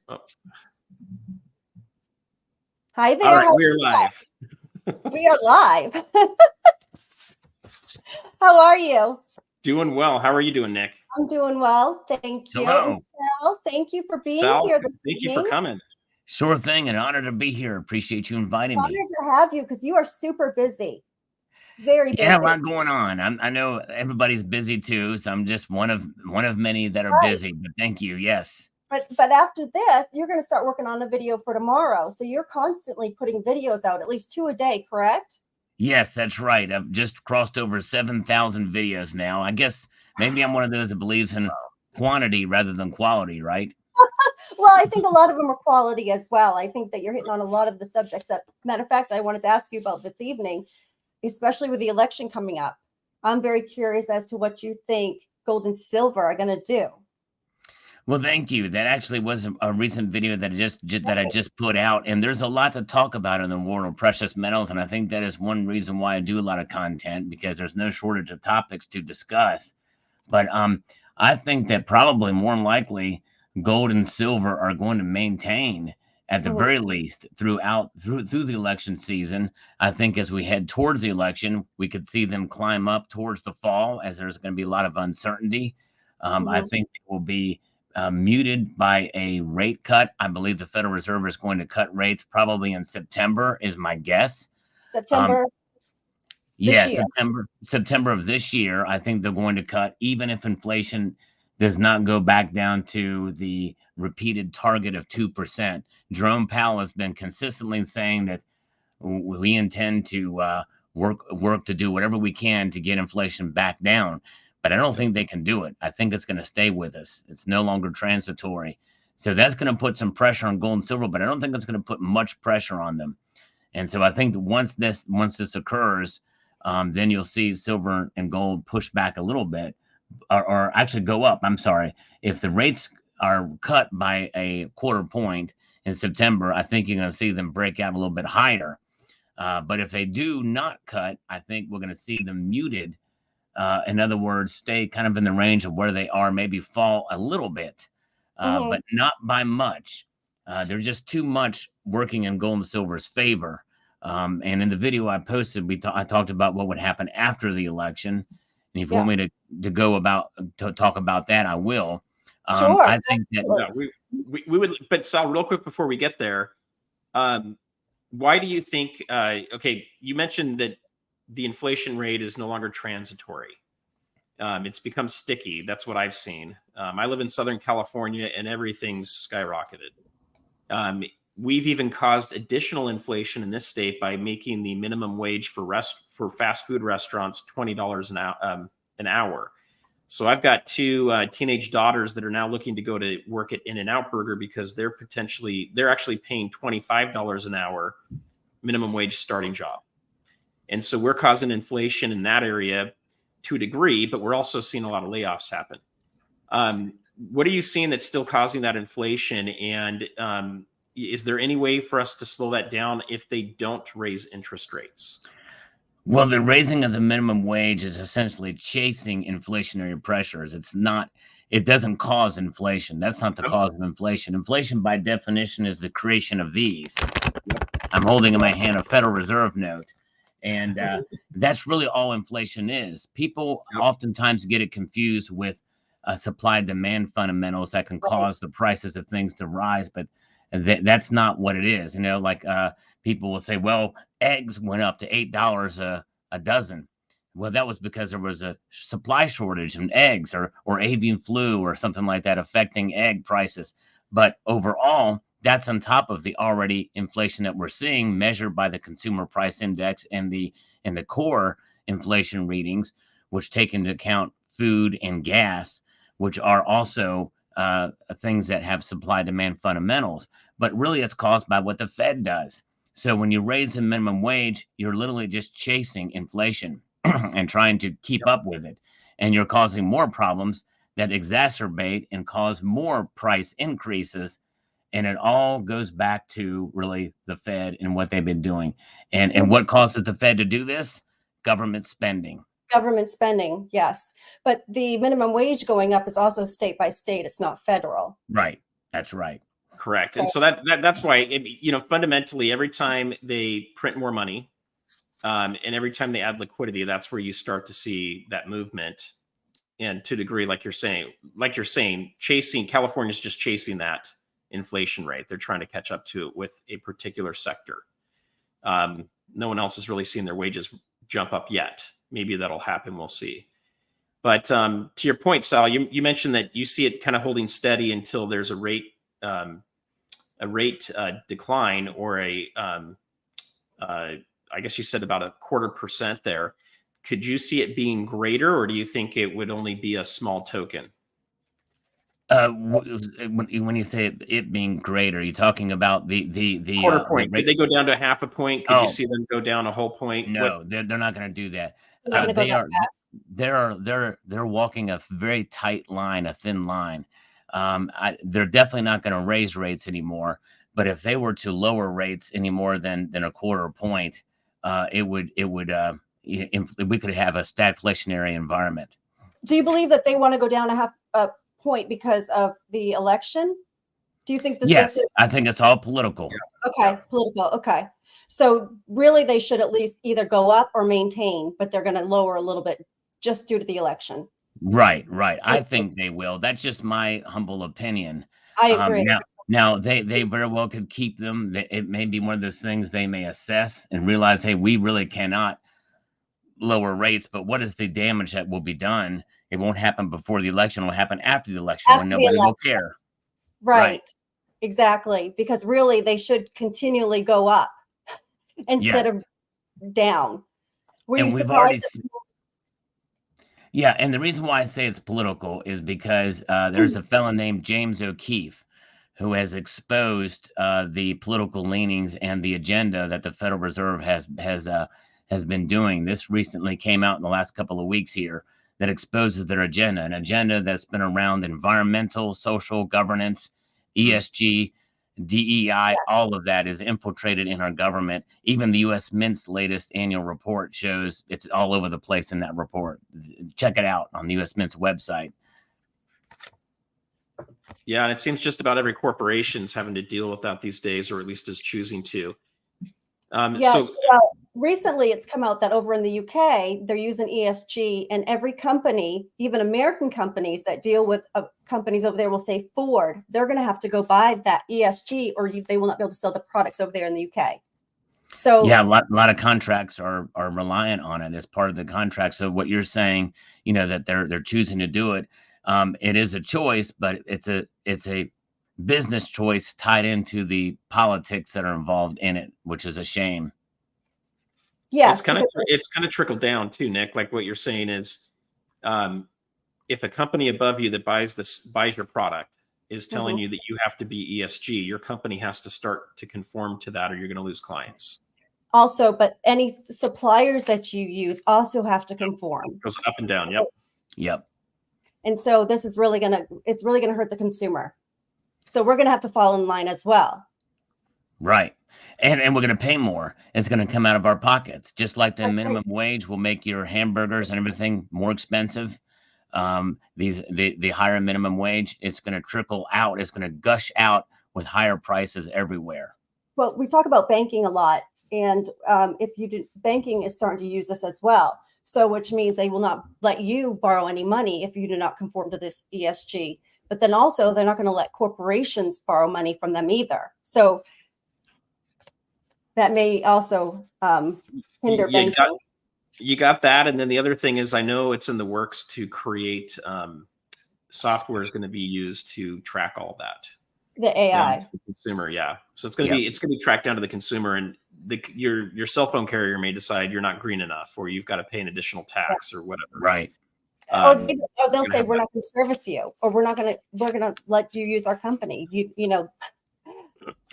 Oh. Hi there. All right, we're live. We are live. How are you? Doing well. How are you doing, Nick? I'm doing well. Thank you. Hello. And Sal, thank you for being Sal, here this thank evening. you for coming. Sure thing. An honor to be here. Appreciate you inviting me. Honored to have you because you are super busy. Very busy. Yeah, a lot going on. I know everybody's busy too, so I'm just one of many that are busy. But thank you. Yes. But after this, you're going to start working on a video for tomorrow. So you're constantly putting videos out, at least 2 a day, correct? Yes, that's right. I've just crossed over 7,000 videos now. I guess maybe I'm one of those that believes in quantity rather than quality, right? Well, I think a lot of them are quality as well. I think that you're hitting on a lot of the subjects that, matter of fact, I wanted to ask you about this evening, especially with the election coming up. I'm very curious as to what you think gold and silver are going to do. Well, thank you. That actually was a recent video that I just put out, and there's a lot to talk about in the world of precious metals, and I think that is one reason why I do a lot of content, because there's no shortage of topics to discuss. But I think that probably more than likely gold and silver are going to maintain at the very least through the election season. I think as we head towards the election, we could see them climb up towards the fall, as there's going to be a lot of uncertainty. I think it will be muted by a rate cut. I believe the Federal Reserve is going to cut rates probably in September, is my guess. September. Yes, September of this year. I think they're going to cut, even if inflation does not go back down to the repeated target of 2%. Jerome Powell has been consistently saying that we intend to work to do whatever we can to get inflation back down. But I don't think they can do it. I think it's going to stay with us. It's no longer transitory. So that's going to put some pressure on gold and silver, but I don't think it's going to put much pressure on them. And so I think once this occurs, then you'll see silver and gold push back a little bit, or actually go up. I'm sorry. If the rates are cut by a quarter point in September, I think you're going to see them break out a little bit higher. But if they do not cut, I think we're going to see them muted. In other words, stay kind of in the range of where they are, maybe fall a little bit, but not by much. There's just too much working in gold and silver's favor. And in the video I posted, I talked about what would happen after the election. And if you want me to talk about that, I will. Sure. I think that we would, but Sal, real quick before we get there, why do you think? Okay, you mentioned that the inflation rate is no longer transitory. It's become sticky. That's what I've seen. I live in Southern California, and everything's skyrocketed. We've even caused additional inflation in this state by making the minimum wage for fast food restaurants $20 an hour. So I've got two teenage daughters that are now looking to go to work at In-N-Out Burger because they're actually paying $25 an hour minimum wage starting job. And so we're causing inflation in that area to a degree, but we're also seeing a lot of layoffs happen. What are you seeing that's still causing that inflation? And is there any way for us to slow that down if they don't raise interest rates? Well, the raising of the minimum wage is essentially chasing inflationary pressures. It doesn't cause inflation. That's not the cause of inflation. Inflation, by definition, is the creation of these. I'm holding in my hand a Federal Reserve note. And that's really all inflation is. People oftentimes get it confused with supply-demand fundamentals that can cause the prices of things to rise, but that's not what it is. You know, like people will say, well, eggs went up to $8 a dozen. Well, that was because there was a supply shortage in eggs or avian flu or something like that affecting egg prices. But overall, that's on top of the already inflation that we're seeing measured by the consumer price index and the core inflation readings, which take into account food and gas, which are also things that have supply demand fundamentals. But really it's caused by what the Fed does. So when you raise the minimum wage, you're literally just chasing inflation and trying to keep up with it. And you're causing more problems that exacerbate and cause more price increases. And it all goes back to really the Fed and what they've been doing. And what causes the Fed to do this? Government spending. Government spending, yes. But the minimum wage going up is also state by state. It's not federal. Right. That's right. Correct. So, And so that's why, fundamentally, every time they print more money, and every time they add liquidity, that's where you start to see that movement. And to a degree, like you're saying, California's just chasing that inflation rate. They're trying to catch up to it with a particular sector. No one else has really seen their wages jump up yet. Maybe that'll happen. We'll see. But to your point, Sal, you mentioned that you see it kind of holding steady until there's a rate decline, or I guess you said about 0.25% there. Could you see it being greater, or do you think it would only be a small token? When you say it being greater, are you talking about the quarter point? Could they go down to 0.5 point? Could you Oh. see them go down a whole point? No, they're not going to do that. they're not going to go They that are fast. they're walking a very tight line, a thin line. They're definitely not going to raise rates anymore. But if they were to lower rates any more than a 0.25 point, we could have a stagflationary environment. Do you believe that they want to go down a point because of the election? Do you think that Yes, this is I think it's all political. okay? Political. Okay. So really, they should at least either go up or maintain, but they're going to lower a little bit just due to the election. Right. I think they will. That's just my humble opinion. I agree. Now they very well could keep them. It may be one of those things they may assess and realize, hey, we really cannot lower rates, but what is the damage that will be done? It won't happen before the election. It will happen after the election when nobody will care. Right. Exactly. Because really, they should continually go up instead of down. Were you surprised? Yeah, and the reason why I say it's political is because there's a fellow named James O'Keefe who has exposed the political leanings and the agenda that the Federal Reserve has been doing. This recently came out in the last couple of weeks here that exposes their agenda, an agenda that's been around environmental, social governance, ESG, DEI, all of that is infiltrated in our government. Even the U.S. Mint's latest annual report shows it's all over the place in that report. Check it out on the U.S. Mint's website. Yeah, and it seems just about every corporation's having to deal with that these days, or at least is choosing to. Recently it's come out that over in the UK, they're using ESG, and every company, even American companies that deal with companies over there will say Ford, they're going to have to go buy that ESG or they will not be able to sell the products over there in the UK. So yeah, a lot of contracts are reliant on it as part of the contract. So what you're saying, that they're choosing to do it. It is a choice, but it's a business choice tied into the politics that are involved in it, which is a shame. Yes, it's kind of trickled down too, Nick. Like what you're saying is, if a company above you that buys your product is telling you that you have to be ESG, your company has to start to conform to that, or you're going to lose clients. Also, but any suppliers that you use also have to conform. It goes up and down. Yep. And so this is really it's really gonna hurt the consumer. So we're gonna have to fall in line as well. Right. And we're going to pay more. It's going to come out of our pockets, just like the minimum wage will make your hamburgers and everything more expensive. The higher minimum wage, it's going to trickle out. It's going to gush out with higher prices everywhere. Well, we talk about banking a lot, and banking is starting to use this as well. So, which means they will not let you borrow any money if you do not conform to this ESG. But then also, they're not going to let corporations borrow money from them either. So that may also hinder banking. You got that. And then the other thing is, I know it's in the works to create software is going to be used to track all that. The AI. The consumer, yeah. So it's going to be tracked down to the consumer, and your cell phone carrier may decide you're not green enough, or you've got to pay an additional tax or whatever. Right. Or they'll say we're not going to service you, or we're going to let you use our company. You know.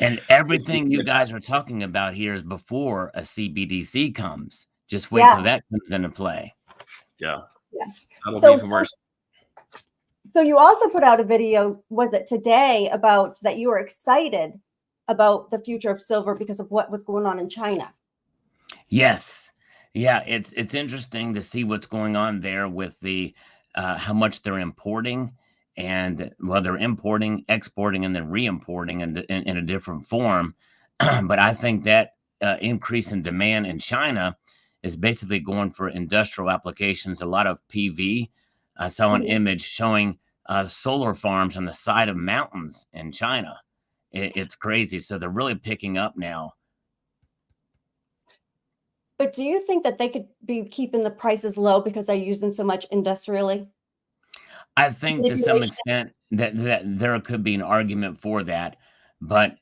And everything you guys are talking about here is before a CBDC comes. Just wait till that comes into play. Yeah. Yes. That'll be even worse. So you also put out a video, was it today, about that you were excited about the future of silver because of what was going on in China? Yes. Yeah, it's interesting to see what's going on there with the how much they're importing and well, they're importing, exporting, and then re-importing in a different form. But I think that increase in demand in China is basically going for industrial applications. A lot of PV. I saw an image showing solar farms on the side of mountains in China. It's crazy. So they're really picking up now. But do you think that they could be keeping the prices low because they're using so much industrially? I think to some Manipulation? extent that there could be an argument for that, but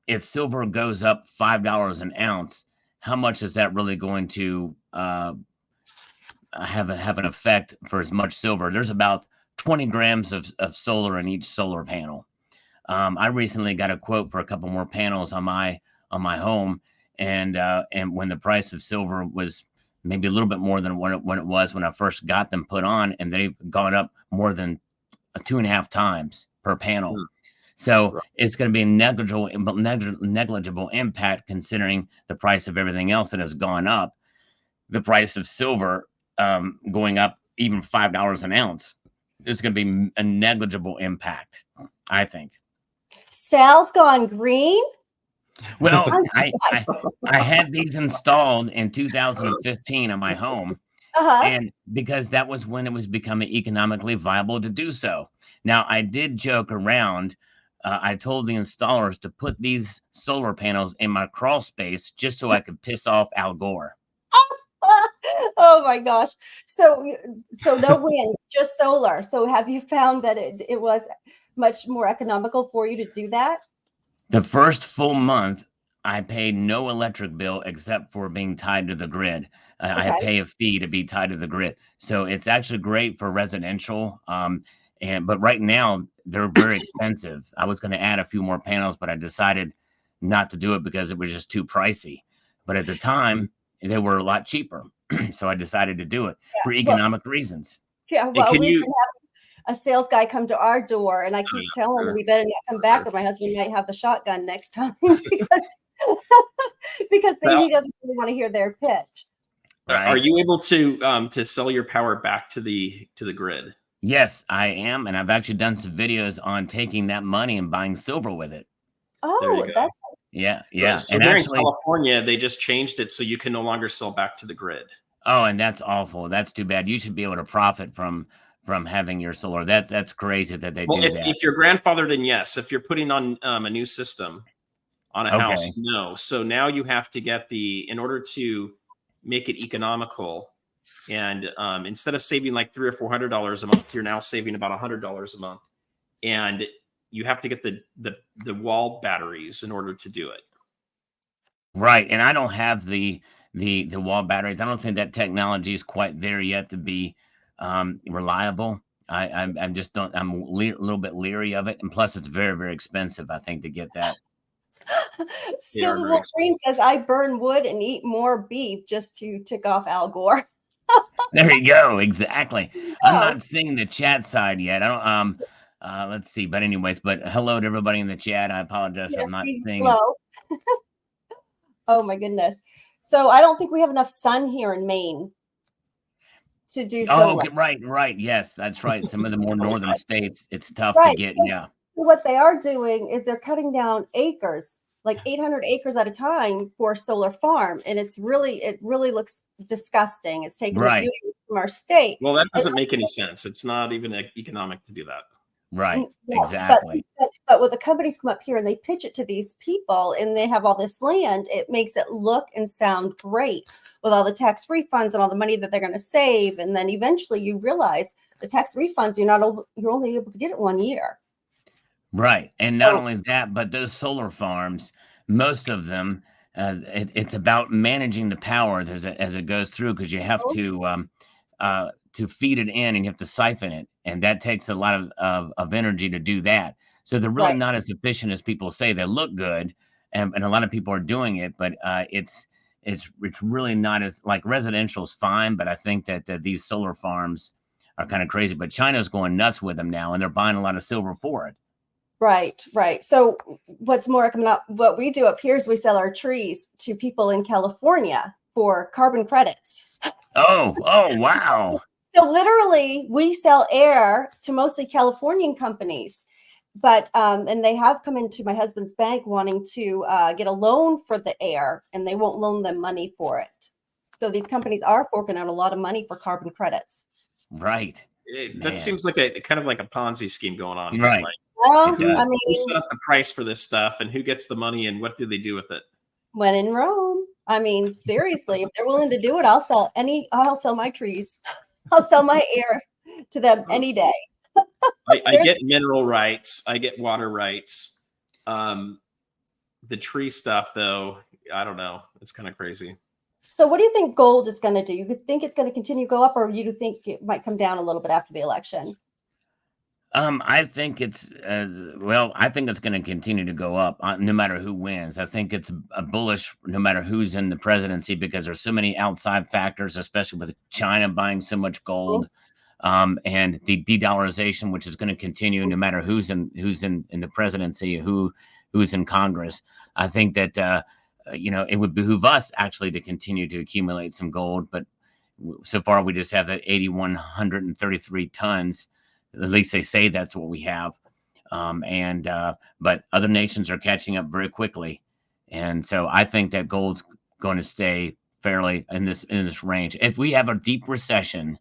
if silver goes up $5 an ounce, how much is that really going to have an effect for as much silver? There's about 20 grams of solar in each solar panel. I recently got a quote for a couple more panels on my home, and when the price of silver was maybe a little bit more than when it was when I first got them put on, and they've gone up more than 2.5 times per panel. So it's going to be a negligible impact considering the price of everything else that has gone up. The price of silver going up even $5 an ounce is going to be a negligible impact, I think. Sal's gone green. Well, I had these installed in 2015 on my home, and because that was when it was becoming economically viable to do so. Now, I did joke around. I told the installers to put these solar panels in my crawl space just so I could piss off Al Gore. Oh my gosh. So no wind, just solar. So have you found that it was much more economical for you to do that? The first full month, I paid no electric bill except for being tied to the grid. I pay a fee to be tied to the grid. So it's actually great for residential. But right now they're very expensive. I was going to add a few more panels, but I decided not to do it because it was just too pricey. But at the time, they were a lot cheaper. So I decided to do it for economic reasons. Yeah, well, we've been having a sales guy come to our door, and I keep telling him we better not come back, or my husband might have the shotgun next time because he doesn't really want to hear their pitch. Right. Are you able to sell your power back to the grid? Yes, I am, and I've actually done some videos on taking that money and buying silver with it. Oh, that's yeah. So here in California, they just changed it so you can no longer sell back to the grid. Oh, and that's awful. That's too bad. You should be able to profit from having your solar. That's crazy that they do that. If you're grandfathered in, yes. If you're putting on a new system on a house, no. So now you have to get in order to make it economical, and instead of saving like $300 or $400 a month, you're now saving about $100 a month, and you have to get the wall batteries in order to do it. Right, and I don't have the wall batteries. I don't think that technology is quite there yet to be reliable. I'm just don't. I'm a little bit leery of it, and plus, it's very, very expensive. I think to get that. Silver Green says, "I burn wood and eat more beef just to tick off Al Gore." There you go. Exactly. I'm not seeing the chat side yet. I don't. Let's see. But anyways, but hello to everybody in the chat. I apologize. Yes, I'm not seeing. Hello. Oh my goodness. So I don't think we have enough sun here in Maine to do solar. Oh, right. Yes, that's right. Some of the more northern states, it's tough to get. Yeah. What they are doing is they're cutting down acres, like 800 acres at a time for a solar farm. And it really looks disgusting. It's taking the beauty from our state. Well, that doesn't make any sense. It's not even economic to do that. Right. Yeah, exactly. But when the companies come up here and they pitch it to these people and they have all this land, it makes it look and sound great with all the tax refunds and all the money that they're going to save. And then eventually you realize the tax refunds, you're only able to get it 1 year. Right. And not only that, but those solar farms, most of them, it's about managing the power as it goes through, because you have to feed it in and you have to siphon it. And that takes a lot of energy to do that. So they're really not as efficient as people say. They look good, and a lot of people are doing it, but it's really not as, like, residential is fine, but I think that these solar farms are kind of crazy. But China's going nuts with them now, and they're buying a lot of silver for it. Right. So what's more coming up, what we do up here is we sell our trees to people in California for carbon credits. Oh, wow. So literally, we sell air to mostly Californian companies, but and they have come into my husband's bank wanting to get a loan for the air, and they won't loan them money for it. So these companies are forking out a lot of money for carbon credits. Right. That Man. seems like a kind of like a Ponzi scheme going on here. Right. Like, Well, It does. I who mean, set up the price for this stuff, and who gets the money, and what do they do with it? when in Rome, I mean, seriously, if they're willing to do it, I'll sell my trees. I'll sell my air to them any day. I get mineral rights. I get water rights. The tree stuff, though, I don't know. It's kind of crazy. So what do you think gold is going to do? You think it's going to continue to go up, or you think it might come down a little bit after the election? I think it's I think it's going to continue to go up no matter who wins. I think it's a bullish no matter who's in the presidency because there's so many outside factors, especially with China buying so much gold, and the de-dollarization, which is going to continue no matter who's in the presidency, who's in Congress. I think that it would behoove us actually to continue to accumulate some gold, but so far we just have that 8,133 tons. At least they say that's what we have. But other nations are catching up very quickly. And so I think that gold's going to stay fairly in this range. If we have a deep recession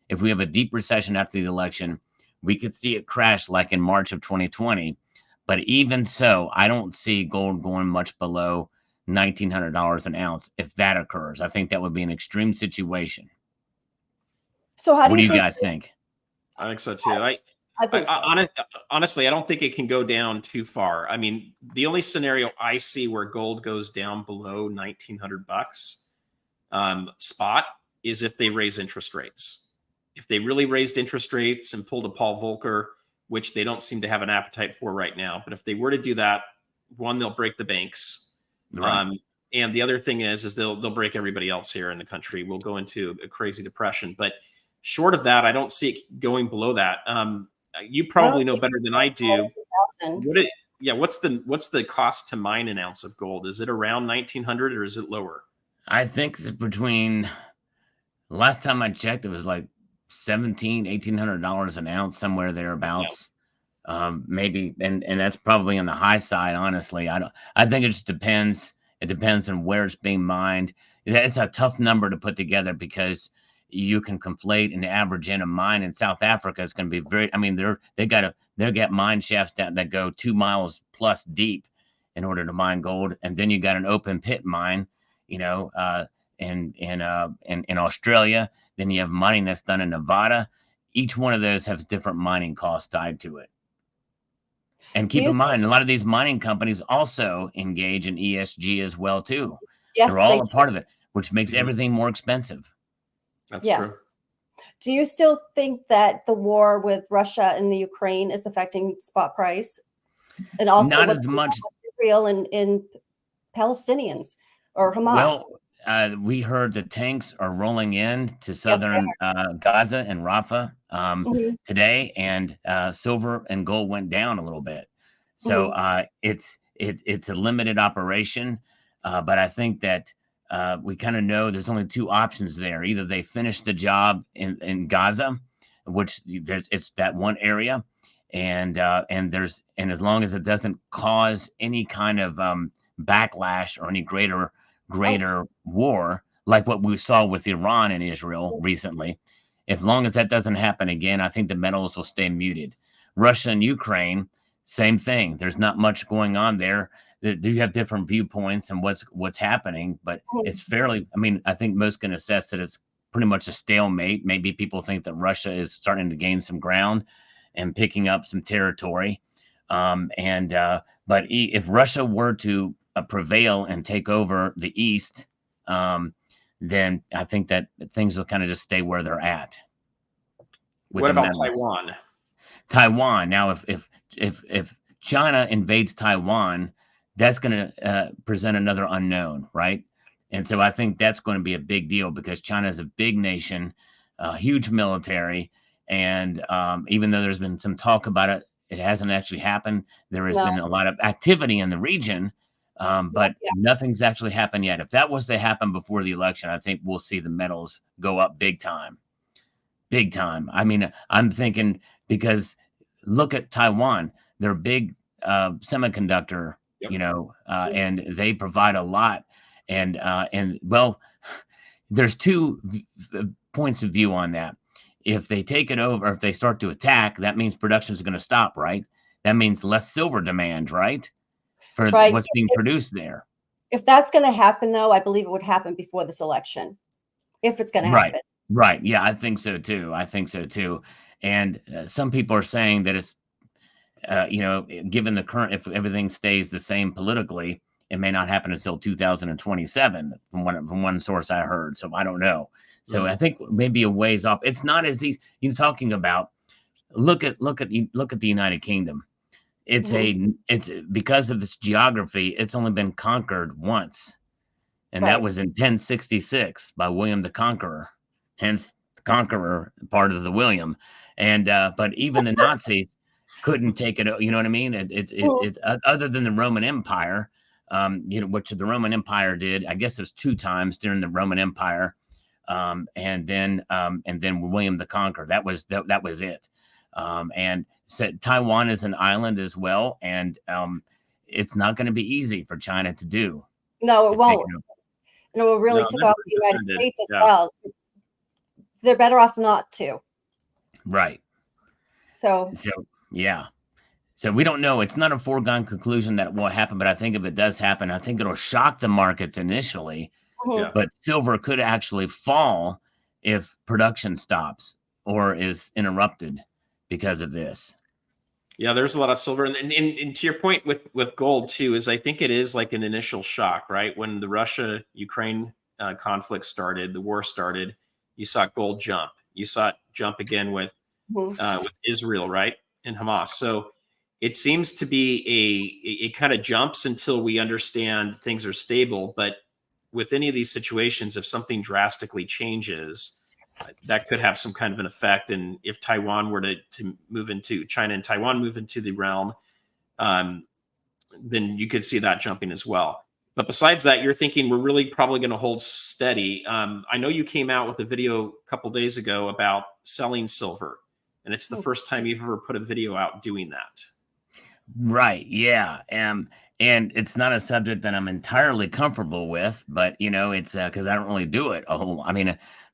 after the election, we could see it crash like in March of 2020. But even so, I don't see gold going much below $1,900 an ounce if that occurs. I think that would be an extreme situation. So what do you guys think? I think so too. I think so. Honestly, I don't think it can go down too far. I mean, the only scenario I see where gold goes down below $1,900 spot is if they raise interest rates. If they really raised interest rates and pulled a Paul Volcker, which they don't seem to have an appetite for right now, but if they were to do that, one, they'll break the banks, right. And the other thing is they'll break everybody else here in the country. We'll go into a crazy depression, but short of that, I don't see it going below that. You probably know better than I do. What's the cost to mine an ounce of gold? Is it around 1,900 or is it lower? I think it's between. Last time I checked, it was like $1,800 an ounce, somewhere thereabouts. Yeah. Maybe, and that's probably on the high side. Honestly, I think it just depends. It depends on where it's being mined. It's a tough number to put together because you can conflate an average in a mine in South Africa. It's going to be very, I mean, they got mine shafts that go 2 miles plus deep in order to mine gold. And then you got an open pit mine, in Australia. Then you have mining that's done in Nevada. Each one of those has different mining costs tied to it. And keep in mind, a lot of these mining companies also engage in ESG as well, too. Yes, they're all a part of it, which makes everything more expensive. That's true. Do you still think that the war with Russia and the Ukraine is affecting spot price? And also not as much Israel and Palestinians or Hamas? Well, we heard the tanks are rolling in to southern Gaza and Rafah today, and silver and gold went down a little bit. So it's a limited operation, but I think that we kind of know there's only two options there. Either they finish the job in Gaza, which it's that one area, and as long as it doesn't cause any kind of backlash or any greater war like what we saw with Iran and Israel recently, as long as that doesn't happen again, I think the metals will stay muted. Russia and Ukraine, same thing. There's not much going on there. Do have different viewpoints and what's happening, but it's fairly, I mean, I think most can assess that it's pretty much a stalemate. Maybe people think that Russia is starting to gain some ground and picking up some territory. But if Russia were to prevail and take over the East, then I think that things will kind of just stay where they're at. What about Taiwan? Taiwan. Now, if China invades Taiwan, that's going to present another unknown, right? And so I think that's going to be a big deal because China is a big nation, a huge military, and even though there's been some talk about it, it hasn't actually happened. There has been a lot of activity in the region, but nothing's actually happened yet. If that was to happen before the election, I think we'll see the metals go up big time. big time. I mean, I'm thinking because look at Taiwan, they're big semiconductor, Yep. you know, and they provide a lot. And well, there's two points of view on that. If they take it over, if they start to attack, that means production is going to stop, right? That means less silver demand, right? For Right. what's being produced there. If that's going to happen, though, I believe it would happen before this election, if it's going to Right. happen. Right. Yeah, I think so too. I think so too. And some people are saying that it's, you know, given the current, if everything stays the same politically, it may not happen until 2027 from one source I heard. So I don't know. So I think maybe a ways off. It's not as easy. You're talking about look at the United Kingdom. It's it's because of its geography, it's only been conquered once. And that Right. was in 1066 by William the Conqueror, hence the Conqueror part of the William. And but even the Nazis couldn't take it. You know what I mean? It other than the Roman Empire, you know, which the Roman Empire did. I guess it was 2 times during the Roman Empire, and then William the Conqueror. That was it. And so Taiwan is an island as well, and it's not going to be easy for China to do. No, it won't. And it will really No, tick they're off the United defended. States as Yeah. well. They're better off not to. Right. So Yeah. So we don't know. It's not a foregone conclusion that it will happen, but I think if it does happen, I think it'll shock the markets initially. Yeah. But silver could actually fall if production stops or is interrupted because of this. Yeah, there's a lot of silver, and to your point with gold too, is I think it is like an initial shock, right? When the Russia-Ukraine conflict started, the war started, you saw gold jump. You saw it jump again with Israel, right, and Hamas. So it seems to be it kind of jumps until we understand things are stable. But with any of these situations, if something drastically changes, that could have some kind of an effect. And if Taiwan were to move into China and Taiwan move into the realm, then you could see that jumping as well. But besides that, you're thinking we're really probably going to hold steady. I know you came out with a video a couple days ago about selling silver, and it's the first time you've ever put a video out doing that. Right. Yeah. And it's not a subject that I'm entirely comfortable with, but you know, it's because I don't really do it. I mean,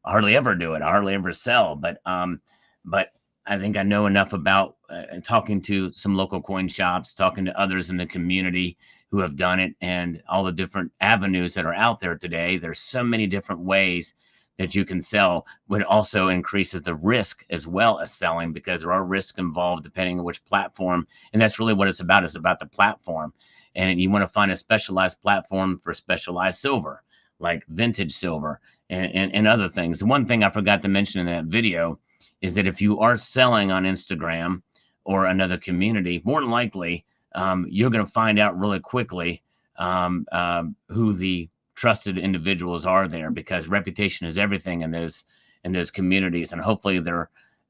I hardly ever do it. I hardly ever sell, but I think I know enough about talking to some local coin shops, talking to others in the community who have done it, and all the different avenues that are out there today. There's so many different ways that you can sell, but it also increases the risk as well as selling, because there are risks involved depending on which platform. And that's really what it's about. It's about the platform. And you want to find a specialized platform for specialized silver, like vintage silver and other things. The one thing I forgot to mention in that video is that if you are selling on Instagram or another community, more than likely, you're going to find out really quickly who the trusted individuals are there, because reputation is everything in those communities, and hopefully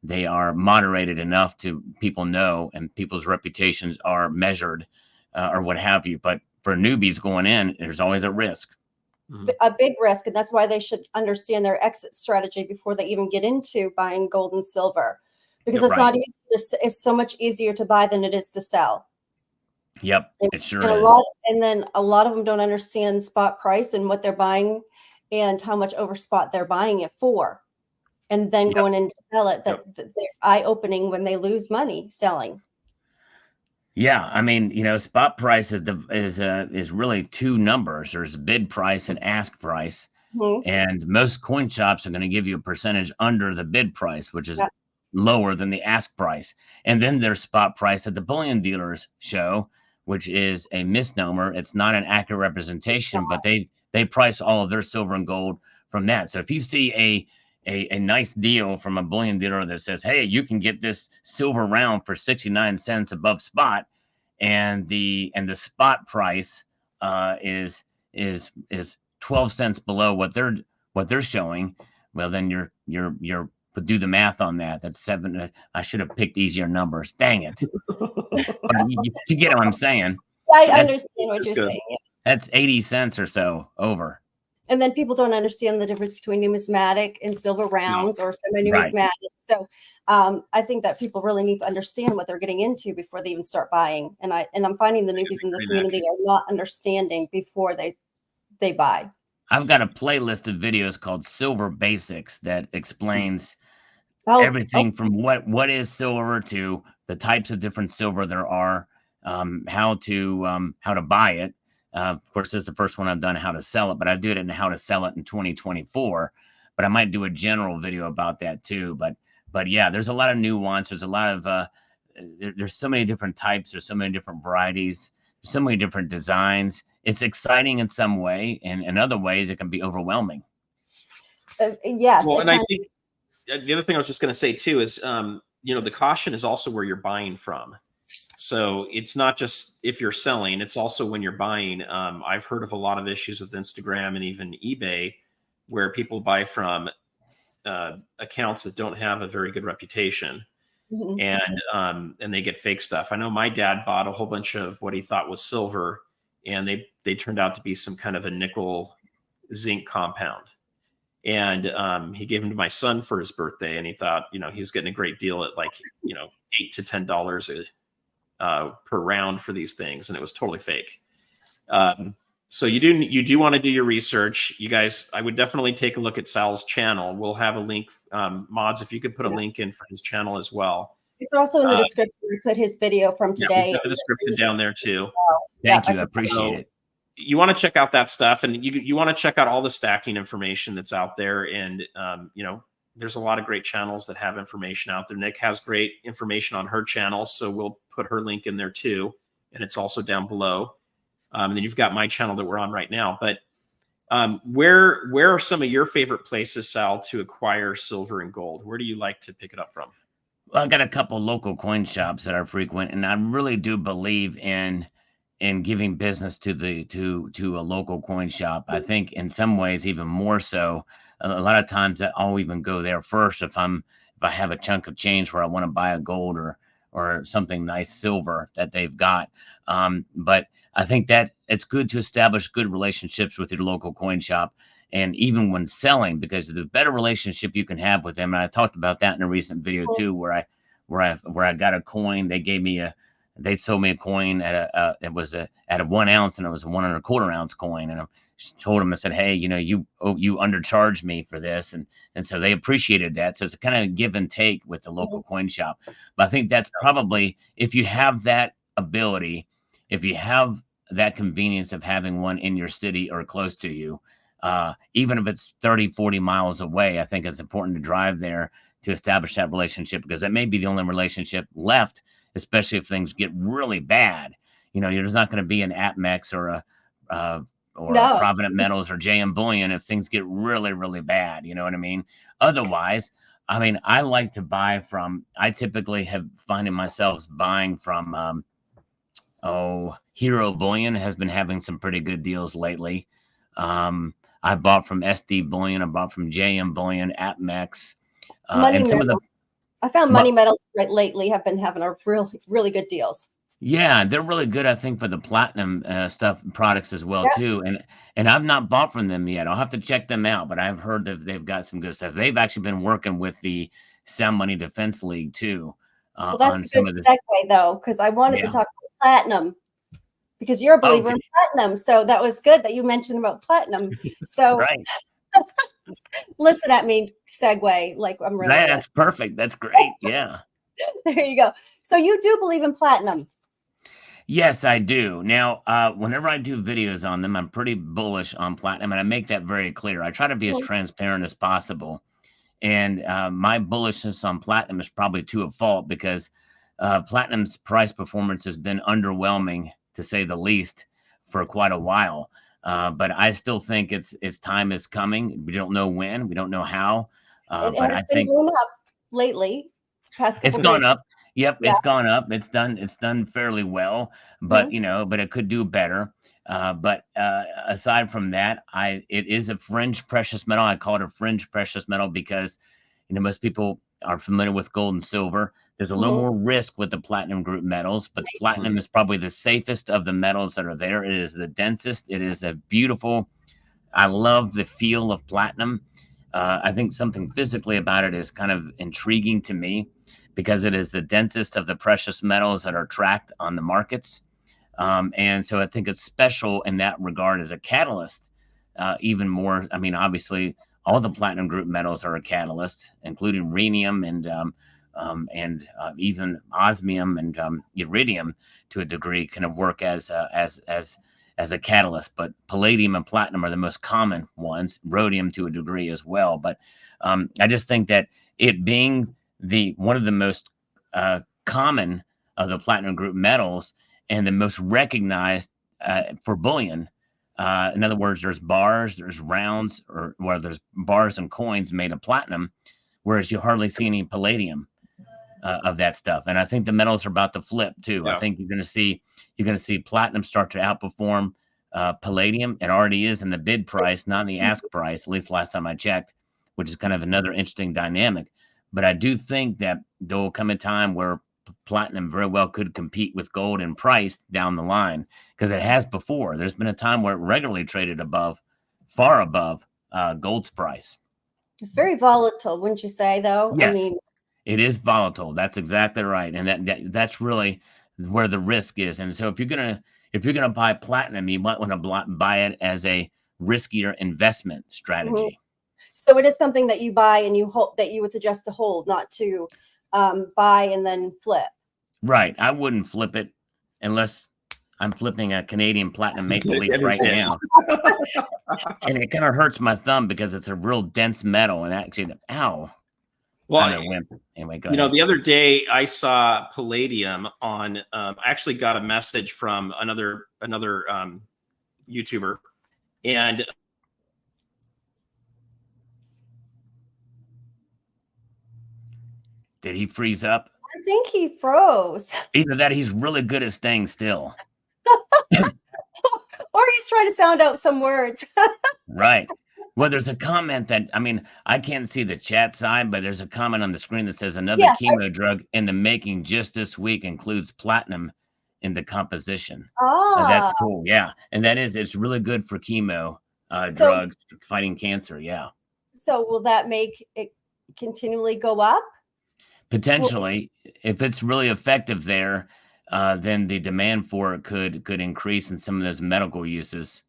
they are moderated enough to people know, and people's reputations are measured or what have you. But for newbies going in, there's always a risk. A big risk, and that's why they should understand their exit strategy before they even get into buying gold and silver, because it's not easy. It's so much easier to buy than it is to sell. Yep, it sure and is. Then a lot of them don't understand spot price and what they're buying and how much over spot they're buying it for, and then going in to sell it. That they're eye-opening when they lose money selling. Yeah, I mean, you know, spot price is really 2 numbers. There's bid price and ask price, and most coin shops are going to give you a percentage under the bid price, which is lower than the ask price. And then there's spot price that the bullion dealers show, which is a misnomer. It's not an accurate representation, but they price all of their silver and gold from that. So if you see a nice deal from a bullion dealer that says, hey, you can get this silver round for 69 cents above spot, and the spot price is 12 cents below what they're showing, well, then you're do the math on that. That's 7. I should have picked easier numbers. Dang it. You get what I'm saying? I understand what you're saying. Yes. That's 80 cents or so over. And then people don't understand the difference between numismatic and silver rounds or semi-numismatic. So I think that people really need to understand what they're getting into before they even start buying. And I'm finding the newbies in the community are not understanding before they buy. I've got a playlist of videos called Silver Basics that explains everything from what is silver to the types of different silver there are, how to buy it. Of course, this is the first one I've done how to sell it, but I do it in how to sell it in 2024. But I might do a general video about that too. But yeah, there's a lot of nuance. There's a lot of there's so many different types. There's so many different varieties. There's so many different designs. It's exciting in some way, and in other ways, it can be overwhelming. Yes. Well, and I think the other thing I was just going to say too is, the caution is also where you're buying from. So it's not just if you're selling, it's also when you're buying. I've heard of a lot of issues with Instagram and even eBay where people buy from accounts that don't have a very good reputation. And they get fake stuff. I know my dad bought a whole bunch of what he thought was silver, and they turned out to be some kind of a nickel zinc compound. And he gave them to my son for his birthday, and he thought, he was getting a great deal at like, $8 to $10 per round for these things, and it was totally fake. So you do want to do your research, you guys. I would definitely take a look at Sal's channel. We'll have a link, mods, if you could put a link in for his channel as well. It's also in the description. We put his video from today. Yeah, the description down there too. Thank you, I appreciate it. You want to check out that stuff, and you want to check out all the stacking information that's out there. And there's a lot of great channels that have information out there. Nick has great information on her channel, so we'll put her link in there too, and it's also down below. And then you've got my channel that we're on right now. But where are some of your favorite places, Sal, to acquire silver and gold? Where do you like to pick it up from? Well, I've got a couple local coin shops that I frequent, and I really do believe in giving business to a local coin shop. I think in some ways even more so. A lot of times I'll even go there first if I have a chunk of change where I want to buy a gold or something nice silver that they've got. But I think that it's good to establish good relationships with your local coin shop, and even when selling, because the better relationship you can have with them. And I talked about that in a recent video too, where I got a coin. They sold me a coin at a 1 ounce, and it was a 1 1/4 ounce coin. And I told them, I said, hey, you undercharged me for this. And so they appreciated that. So it's a kind of give and take with the local coin shop. But I think that's probably, if you have that ability, if you have that convenience of having one in your city or close to you, even if it's 30, 40 miles away, I think it's important to drive there to establish that relationship, because that may be the only relationship left, especially if things get really bad. There's not going to be an APMEX or a Provident Metals or JM Bullion if things get really, really bad. You know what I mean? Otherwise, I like to buy from, I typically have finding myself buying from, Hero Bullion has been having some pretty good deals lately. I bought from SD Bullion. I bought from JM Bullion, APMEX. And some of I found Money Metals lately have been having a really, really good deals. Yeah, they're really good, I think, for the platinum stuff products as well too. And I've not bought from them yet. I'll have to check them out, but I've heard that they've got some good stuff. They've actually been working with the Sound Money Defense League too. Well, that's a good segue though, because I wanted to talk about platinum, because you're a believer in platinum. So that was good that you mentioned about platinum. So right. Listen at me, segue. Like I'm really That's perfect. That's great. Yeah. There you go. So you do believe in platinum? Yes, I do. Now, whenever I do videos on them, I'm pretty bullish on platinum, and I make that very clear. I try to be as transparent as possible. And my bullishness on platinum is probably to a fault, because platinum's price performance has been underwhelming, to say the least, for quite a while. But I still think its time is coming. We don't know when, we don't know how. But I think going up lately. It's gone up. Yep, it's gone up. It's done fairly well, but but it could do better. But aside from that, it is a fringe precious metal. I call it a fringe precious metal because most people are familiar with gold and silver. There's a little more risk with the platinum group metals, but platinum is probably the safest of the metals that are there. It is the densest. It is a beautiful I love the feel of platinum. I think something physically about it is kind of intriguing to me because it is the densest of the precious metals that are tracked on the markets. And so I think it's special in that regard as a catalyst, even more. I mean, obviously, all the platinum group metals are a catalyst, including rhenium and even osmium and iridium to a degree kind of work as a catalyst. But palladium and platinum are the most common ones, rhodium to a degree as well. But I just think that it being the one of the most common of the platinum group metals and the most recognized for bullion. In other words, there's bars, there's rounds, or where there's bars and coins made of platinum, whereas you hardly see any palladium of that stuff. And I think the metals are about to flip too. Yeah. I think you're going to see platinum start to outperform palladium. It already is in the bid price, not in the ask price, at least last time I checked, which is kind of another interesting dynamic. But I do think that there will come a time where platinum very well could compete with gold in price down the line, because it has before. There's been a time where it regularly traded far above gold's price. It's very volatile, wouldn't you say, though? Yes, I mean, it is volatile. That's exactly right, and that's really where the risk is. And so if you're gonna buy platinum, you might want to buy it as a riskier investment strategy. so it is something that you buy and you hold, that you would suggest to hold, not to buy and then flip. Right. I wouldn't flip it unless I'm flipping a Canadian platinum maple leaf That right is it. now. And it kind of hurts my thumb because it's a real dense metal. And actually, ow. Well, I'm a wimp. Anyway, go you know, ahead. the other day I saw palladium on. I actually got a message from another YouTuber, and Did he freeze up? I think he froze. Either that, he's really good at staying still. Or he's trying to sound out some words. Right. Well, there's a comment that, I mean, I can't see the chat side, but there's a comment on the screen that says another Yes, chemo drug in the making just this week includes platinum in the composition. That's cool. Yeah. And it's really good for chemo drugs fighting cancer. Yeah. So will that make it continually go up? Potentially, if it's really effective there, then the demand for it could increase in some of those medical uses.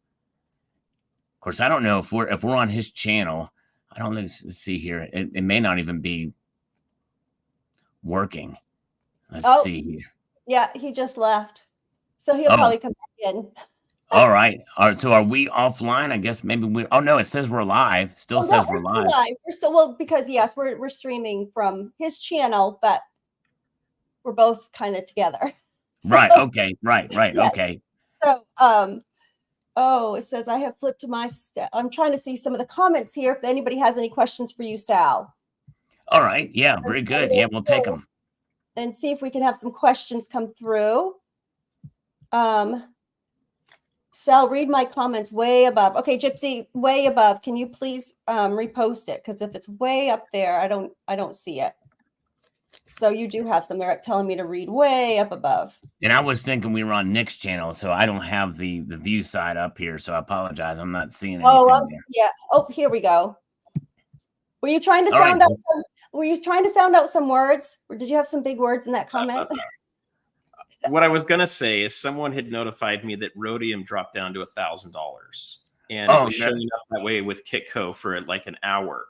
Of course, I don't know if we're on his channel. I don't know. Let's see here. It may not even be working. Let's see here. Yeah, he just left. So he'll probably come back in. All right. So are we offline? I guess maybe we. Oh no, it says we're live. Still says we're live. We're still because yes, we're streaming from his channel, but we're both kind of together. So, right. Okay. Right. Yes. Okay. So it says I have flipped my I'm trying to see some of the comments here. If anybody has any questions for you, Sal. All right. Yeah. Very good. Yeah, we'll take them. And see if we can have some questions come through. Sal, read my comments way above. Okay, Gypsy, way above. Can you please repost it? Because if it's way up there, I don't see it. So you do have some there telling me to read way up above. And I was thinking we were on Nick's channel, so I don't have the view side up here. So I apologize. I'm not seeing anything. Yeah. Oh, here we go. Were you trying to sound out some? Were you trying to sound out some words? Or did you have some big words in that comment? What I was going to say is someone had notified me that rhodium dropped down to $1,000, and it was showing up that way with Kitco for like an hour.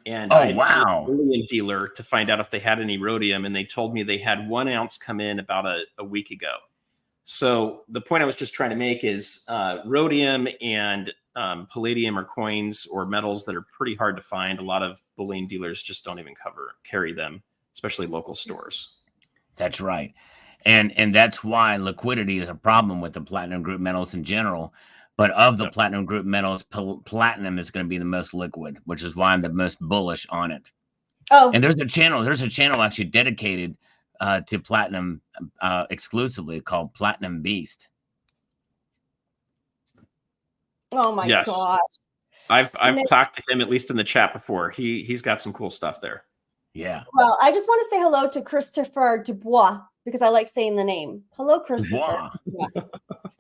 And I called a bullion dealer to find out if they had any rhodium, and they told me they had 1 ounce come in about a week ago. So the point I was just trying to make is rhodium and palladium are coins or metals that are pretty hard to find. A lot of bullion dealers just don't even carry them, especially local stores. That's right. And that's why liquidity is a problem with the platinum group metals in general. But of the platinum group metals, platinum is going to be the most liquid, which is why I'm the most bullish on it. Oh, and there's a channel actually dedicated to platinum exclusively called Platinum Beast. Oh my gosh! I've talked to him at least in the chat before. He's got some cool stuff there. Yeah. Well, I just want to say hello to Christopher Dubois because I like saying the name. Hello, Christopher. Dubois.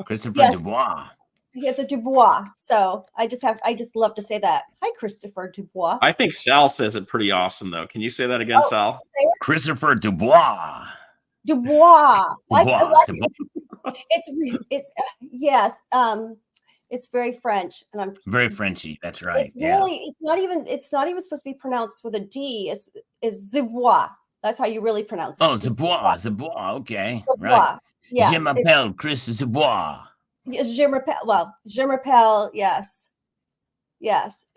Christopher Dubois. It's a Dubois. So I just love to say that. Hi, Christopher Dubois. I think Sal says it pretty awesome, though. Can you say that again, Sal? Christopher Dubois. Dubois. Dubois. It's yes. It's very French, and I'm Very Frenchy. That's right. It's really it's not even supposed to be pronounced with a D. It's Dubois. That's how you really pronounce it. Oh, Dubois. Dubois. Okay. Dubois. Right. Yes. Je m'appelle Chris Dubois. Je m'appelle. Yes. Yes.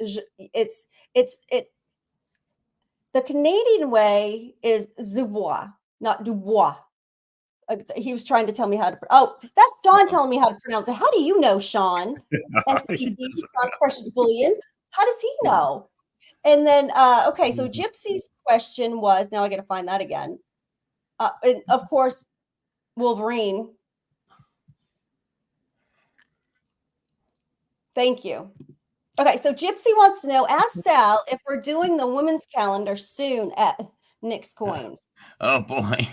The Canadian way is Dubois, not Dubois. He was trying to tell me how to. Oh, that's Sean telling me how to pronounce it. How do you know, Sean? Sean's precious bullion. How does he know? And then, okay, so Gypsy's question was. Now I got to find that again. And of course, Wolverine. Thank you. Okay, so Gypsy wants to know. Ask Sal if we're doing the women's calendar soon at Nick's Coins. Oh boy.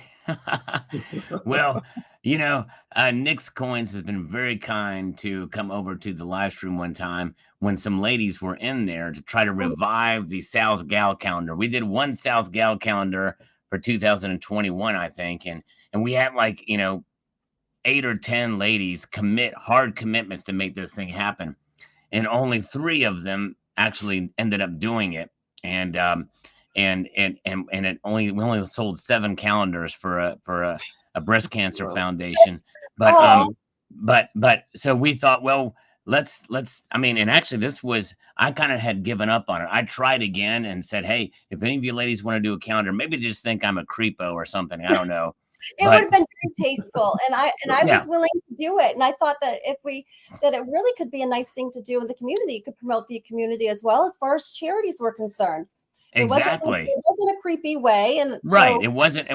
Well, Nick's Coins has been very kind to come over to the live stream one time when some ladies were in there to try to revive the Sal's Gal calendar. We did one Sal's Gal calendar for 2021, I think, and we had 8 or 10 ladies hard commitments to make this thing happen, and only 3 of them actually ended up doing it, and we only sold 7 calendars for a breast cancer foundation. But so we thought, well, let's and actually this was, I kind of had given up on it. I tried again and said, hey, if any of you ladies want to do a calendar, maybe just think I'm a creepo or something. I don't know. It would have been very tasteful, and I was willing to do it. And I thought that it really could be a nice thing to do in the community. You could promote the community as well as far as charities were concerned. Exactly. It wasn't a creepy way, and right. It wasn't.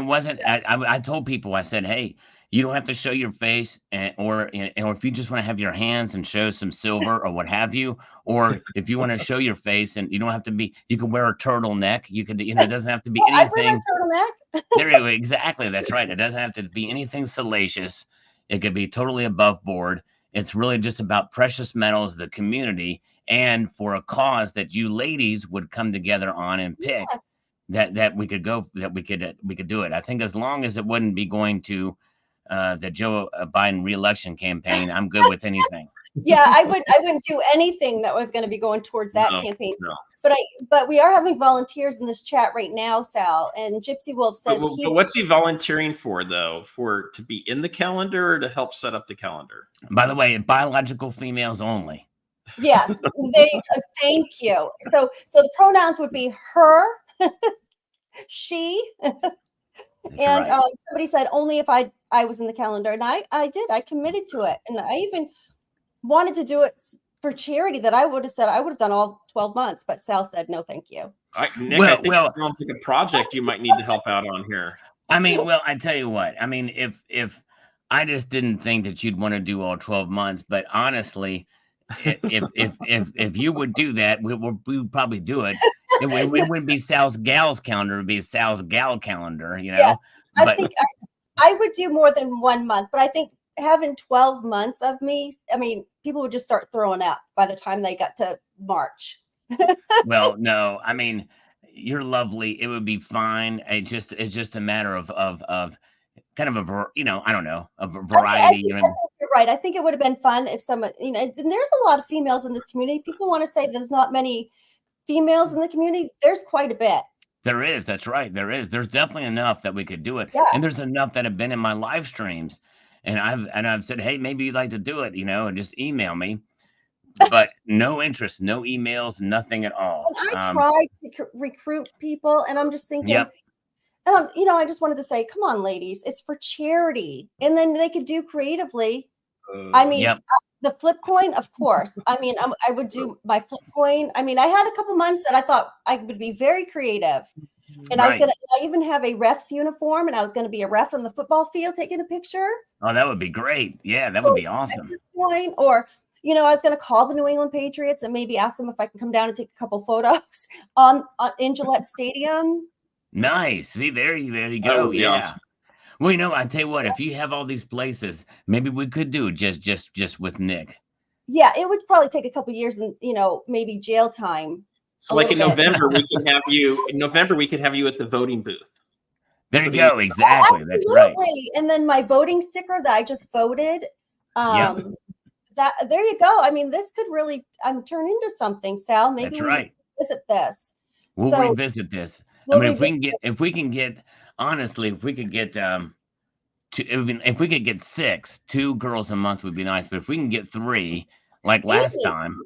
I told people, I said, hey, you don't have to show your face, or if you just want to have your hands and show some silver or what have you, or if you want to show your face and you don't have to be, you can wear a turtleneck. You could, it doesn't have to be anything. I wear a turtleneck. There you go. Exactly. That's right. It doesn't have to be anything salacious. It could be totally above board. It's really just about precious metals, the community, and for a cause that you ladies would come together on and pick. Yes. that we could do it. I think as long as it wouldn't be going to the Joe Biden reelection campaign, I'm good with anything. Yeah, I wouldn't do anything that was going to be going towards that campaign. No. But we are having volunteers in this chat right now, Sal, and Gypsy Wolf says. But what's he volunteering for, though? For to be in the calendar or to help set up the calendar? By the way, biological females only. Yes, thank you. So the pronouns would be her, she, and right. Somebody said only if I was in the calendar, and I did. I committed to it, and I even wanted to do it for charity. That I would have said I would have done all 12 months, but Sal said no, thank you. Nick, I think it sounds like a project you might need to help out on here. I mean, well, I tell you what. I mean, if I just didn't think that you'd want to do all 12 months, but honestly. If you would do that, we would probably do it. It wouldn't be Sal's Gal's calendar; it would be Sal's Gal calendar. Yes, I think I would do more than 1 month, but I think having 12 months of me, I mean, people would just start throwing up by the time they got to March. Well, no, I mean, you're lovely. It would be fine. It's just a matter of kind of I don't know, a variety. You're right. I think it would have been fun if someone, and there's a lot of females in this community. People want to say there's not many females in the community. There's quite a bit. There is. That's right. There is. There's definitely enough that we could do it. Yeah. And there's enough that have been in my live streams, and I've said, hey, maybe you'd like to do it, and just email me. But no interest, no emails, nothing at all. And I tried to recruit people, and I'm just thinking. Yep. And I just wanted to say, come on, ladies, it's for charity. And then they could do creatively. I mean, the flip coin, of course. I mean, I would do my flip coin. I mean, I had a couple months that I thought I would be very creative. And I even have a ref's uniform, and I was going to be a ref on the football field taking a picture. Oh, that would be gret. Yeah, that would be awesome. Coin, or, I was going to call the New England Patriots and maybe ask them if I can come down and take a couple photos in Gillette Stadium. Nice. See, there you go. Yeah. Awesome. Well, I tell you what, if you have all these places, maybe we could do just with Nick. Yeah, it would probably take a couple years and, you know, maybe jail time. So like in November, we can have you in November, we could have you at the voting booth. There you For the- go. Exactly. That's right. Absolutely. And then my voting sticker that I just voted. Yep. That there you go. I mean, this could really turn into something, Sal. Maybe That's we right. visit this. We'll So revisit this. we'll I mean, revisit if we can get honestly, if we could get if we could get 6, 2 girls a month would be nice. But if we can get 3, like last Amy, time,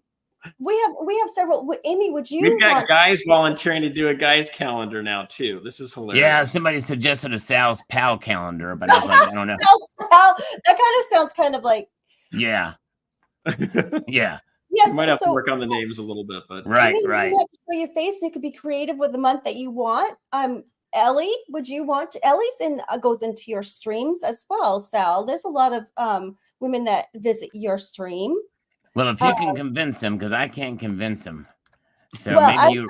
we have several. Amy, would you We've got want guys volunteering to do a guys calendar now too. This is hilarious. yeah, somebody suggested a Sal's pal calendar, but I was like, I don't know. that kind of sounds kind of like Yeah, yeah, yes. You might have so to work on the names a little bit, but right, Amy, right. you have to show your face, and you could be creative with the month that you want. Ellie, would you want Ellie's goes into your streams as well, Sal? There's a lot of women that visit your stream. Well, if you can convince them, because I can't convince them. So Well, maybe you.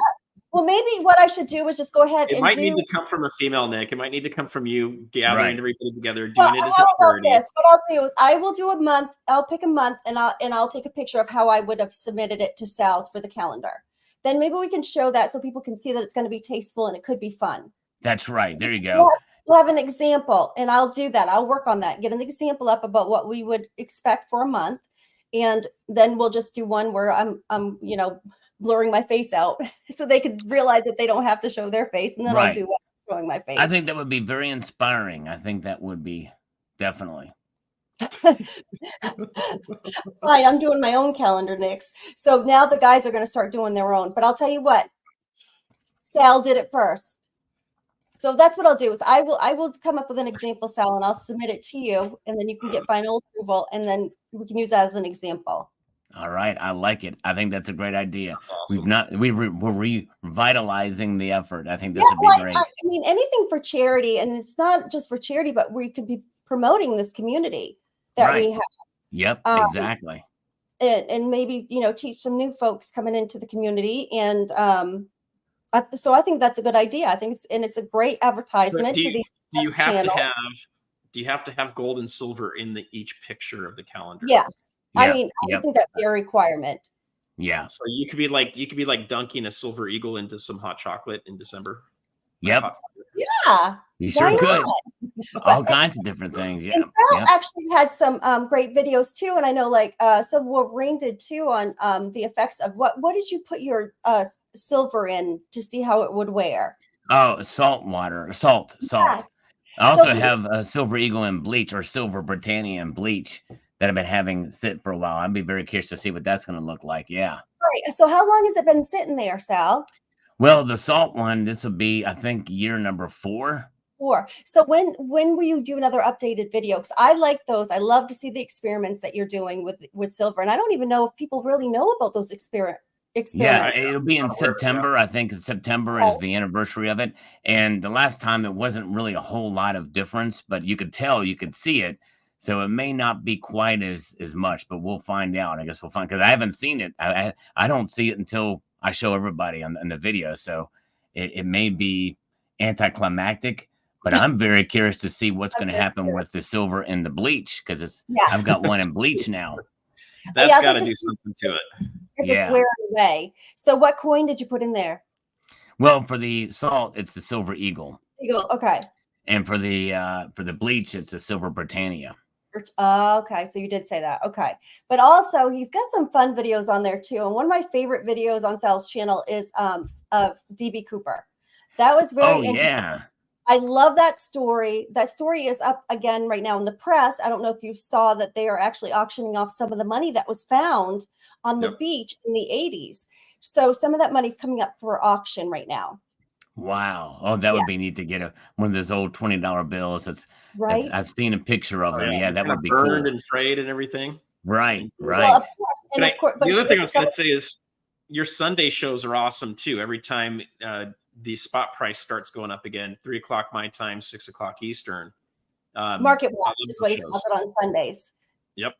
Well, maybe what I should do is just go ahead it and might do. need to come from a female, Nick. It might need to come from you gathering Right. everybody together, doing Well, it as how a about charity. this? What I'll do is I will do a month. I'll pick a month, and I'll take a picture of how I would have submitted it to Sal's for the calendar. Then maybe we can show that so people can see that it's going to be tasteful and it could be fun. That's right. There you go. We'll have an example, and I'll do that. I'll work on that. Get an example up about what we would expect for a month, and then we'll just do one where I'm you know, blurring my face out so they could realize that they don't have to show their face, and then I'll Right. do one showing my face. I think that would be very inspiring. I think that would be definitely. Fine, I'm doing my own calendar, Nix. So now the guys are going to start doing their own. But I'll tell you what, Sal did it first. So that's what I'll do is I will come up with an example, Sal, and I'll submit it to you, and then you can get final approval, and then we can use that as an example. All right, I like it. I think that's a great idea. That's awesome. We're revitalizing the effort. I think this Yeah, would well, be great. I mean, anything for charity, and it's not just for charity, but we could be promoting this community that Right. we have. Yep, exactly. And maybe, you know, teach some new folks coming into the community. And so I think that's a good idea. I think it's a great So advertisement do for you, the do you have channel. do you have to have gold and silver in each picture of the calendar? Yes. I Yeah, mean, I yep. think that'd be a requirement. Yeah. So you could be like dunking a silver eagle into some hot chocolate in December. Yep. Hot- Yeah. You Why sure could. not? All kinds of different things. Yeah. And Sal Yep. actually had some great videos too, and I know like some Wolverine did too on the effects of what did you put your silver in to see how it would wear? Oh, salt water. Salt. Yes. I also So- have a Silver Eagle and bleach, or Silver Britannia and bleach, that I've been having sit for a while. I'd be very curious to see what that's going to look like. Yeah. Right. So how long has it been sitting there, Sal? Well, the salt one, this will be, I think, year number 4. So when will you do another updated video? Because I like those. I love to see the experiments that you're doing with silver, and I don't even know if people really know about those experiments. Yeah, it'll be in Not aware of September. I think September is the anniversary of it. And the last time it wasn't really a whole lot of difference, but you could tell, you could see it. So it may not be quite as much, but we'll find out. I guess we'll find, because I haven't seen it. I don't see it until I show everybody on the video. So it may be anticlimactic, but I'm very curious to see what's going to happen with the silver and the bleach, because I've got one in bleach now. That's Yeah, got to they do just- something to it. If Yeah. it's wearing away. So what coin did you put in there? Well, for the salt, it's the Silver Eagle. Eagle. Okay. And for the bleach, it's the Silver Britannia. Okay, so you did say that. Okay, but also he's got some fun videos on there too. And one of my favorite videos on Sal's channel is of DB Cooper. That was very interesting. Yeah. I love that story. That story is up again right now in the press. I don't know if you saw that they are actually auctioning off some of the money that was found on the beach in the 80s. So some of that money's coming up for auction right now. Wow. Oh, that would be neat to get one of those old $20 bills. Right. I've seen a picture of them. Yeah, that Kind would of be burned cool. and frayed and everything. Right. Well, Right. of course. And of course, but the other thing I she was going to say is your Sunday shows are awesome too. Every time the spot price starts going up again, 3 o'clock my time, 6 o'clock Eastern. Market Watch is what he shows. calls it on Sundays. Yep.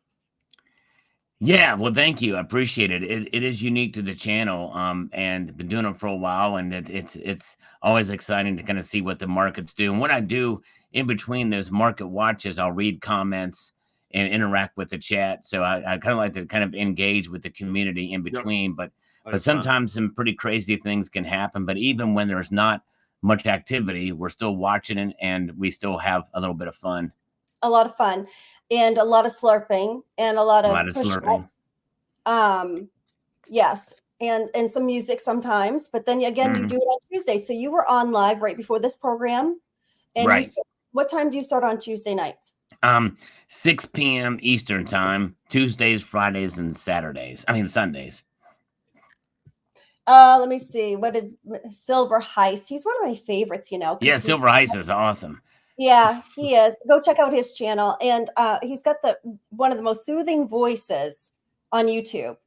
Yeah. Well, thank you. I appreciate it. It is unique to the channel. And been doing it for a while, and it's always exciting to kind of see what the markets do. And what I do in between those market watches, I'll read comments and interact with the chat. So I kind of like to kind of engage with the community in between, but sometimes some pretty crazy things can happen. But even when there's not much activity, we're still watching it, and we still have a little bit of fun. A lot of fun, and a lot of slurping, and a lot of slurping. Yes, and some music sometimes. But then again, you do it on Tuesday. So you were on live right before this program, and right. What time do you start on Tuesday nights? 6 p.m. Eastern time, Tuesdays, Fridays, and Saturdays. I mean Sundays. Let me see. What did Silver Heist? He's one of my favorites, you know. Yeah, Silver Heist is awesome. Yeah, he is. Go check out his channel, and he's got one of the most soothing voices on YouTube.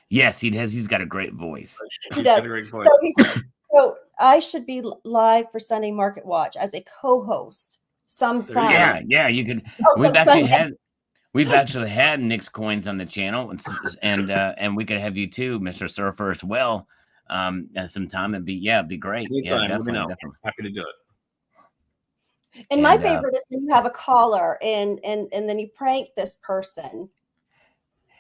Yes, he does. He's got a great voice. He does. So I should be live for Sunday Market Watch as a co-host. Yeah, you could. We've actually had Nick's Coins on the channel, and we could have you too, Mr. Surfer, as well. Sometime it'd be great. Anytime, definitely. Happy to do it. And my favorite is when you have a caller and then you prank this person.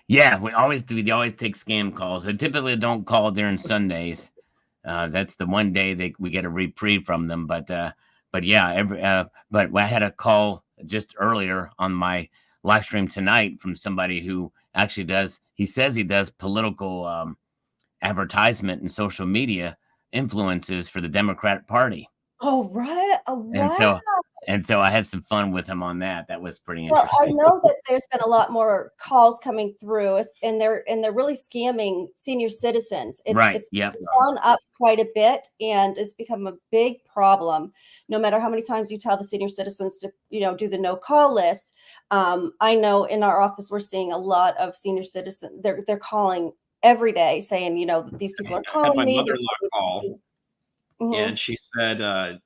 Yeah, we always do. We always take scam calls. I typically don't call during Sundays. That's the one day we get a reprieve from them. But yeah, but I had a call just earlier on my live stream tonight from somebody who actually does. He says he does political advertisement and social media influences for the Democratic Party. Oh, right. Oh, wow. And so I had some fun with him on that. That was pretty interesting. Well, I know that there's been a lot more calls coming through, and they're really scamming senior citizens. It's gone up quite a bit, and it's become a big problem. No matter how many times you tell the senior citizens to, do the no call list. I know in our office we're seeing a lot of senior citizens. They're calling every day saying, these people are calling me. My mother-in-law call, and she said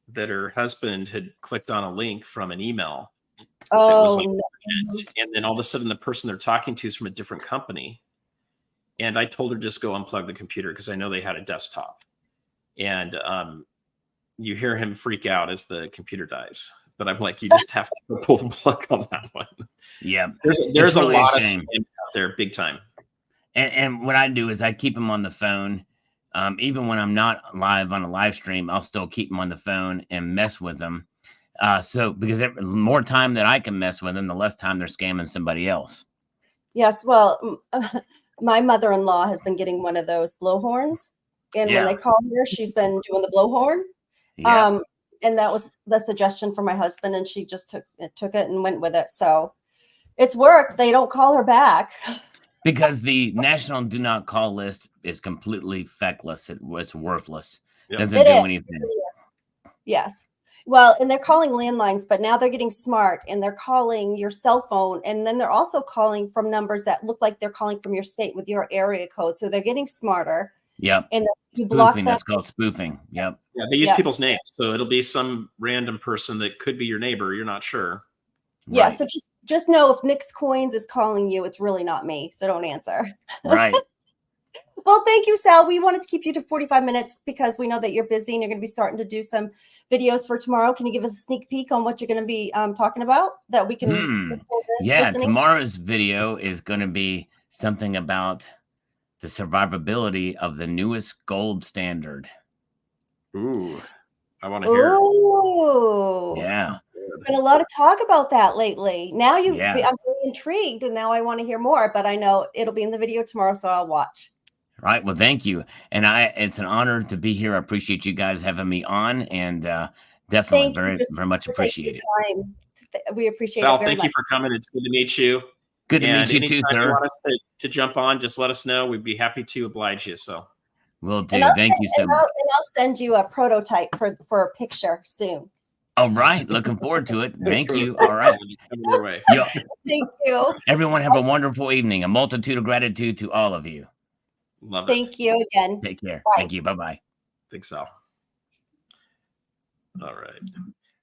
that her husband had clicked on a link from an email. And then all of a sudden the person they're talking to is from a different company. And I told her just go unplug the computer because I know they had a desktop. And you hear him freak out as the computer dies. But I'm like, you just have to pull the plug on that one. Yeah. There's really a lot of scam out there, big time. And what I do is I keep him on the phone. Even when I'm not live on a live stream, I'll still keep them on the phone and mess with them. Because the more time that I can mess with them, the less time they're scamming somebody else. Yes. Well, my mother-in-law has been getting one of those blowhorns. And when they call her, she's been doing the blowhorn. Yeah. And that was the suggestion for my husband. And she just took it and went with it. So it's worked. They don't call her back. Because the national do not call list is completely feckless. It's worthless. Yep. Doesn't do anything. Yes. Well, and they're calling landlines, but now they're getting smart and they're calling your cell phone. And then they're also calling from numbers that look like they're calling from your state with your area code. So they're getting smarter. Yep. And you spoofing, block that. That's called spoofing. Yep. Yeah, they use people's names. So it'll be some random person that could be your neighbor. You're not sure. Yeah, so just know if Nick's Coins is calling you, it's really not me. So don't answer. Right. Well, thank you, Sal. We wanted to keep you to 45 minutes because we know that you're busy and you're going to be starting to do some videos for tomorrow. Can you give us a sneak peek on what you're going to be talking about that we can? Yeah, tomorrow's video is going to be something about the survivability of the newest gold standard. Ooh, I want to hear. Ooh, yeah. There's been a lot of talk about that lately. Now I'm very intrigued, and now I want to hear more. But I know it'll be in the video tomorrow, so I'll watch. Right. Well, thank you. And it's an honor to be here. I appreciate you guys having me on, and definitely very much appreciate it. We appreciate Sal, it very thank much. you for coming. It's good to meet you. Good to meet you too, anytime sir. you want us to jump on, just let us know. We'd be happy to oblige you. So will do. Thank you so much. And I'll send you a prototype for a picture soon. All right. Looking forward to it. Thank you. All right. Your way. Thank you. Everyone have a wonderful evening. A multitude of gratitude to all of you. Love it. Thank you again. Take care. Bye. Thank you. Bye-bye. Thanks, Sal. All right.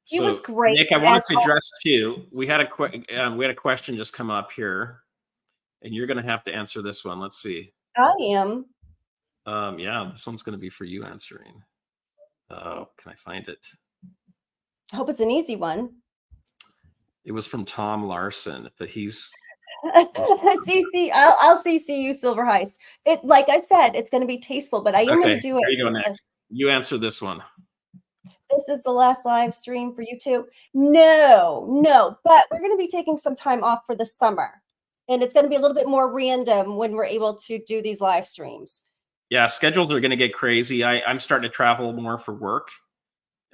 He was great. Nick, I wanted to address too. We had a question just come up here, and you're going to have to answer this one. Let's see. I am. Yeah, this one's going to be for you answering. Can I find it? I hope it's an easy one. It was from Tom Larson, but he's CC, I'll CC you, Silver Heist. It, like I said, it's going to be tasteful, but I am going okay. to do it. Here you go, Nick. You answer this one. This is the last live stream for you two. No, but we're going to be taking some time off for the summer, and it's going to be a little bit more random when we're able to do these live streams. Yeah, schedules are going to get crazy. I'm starting to travel more for work,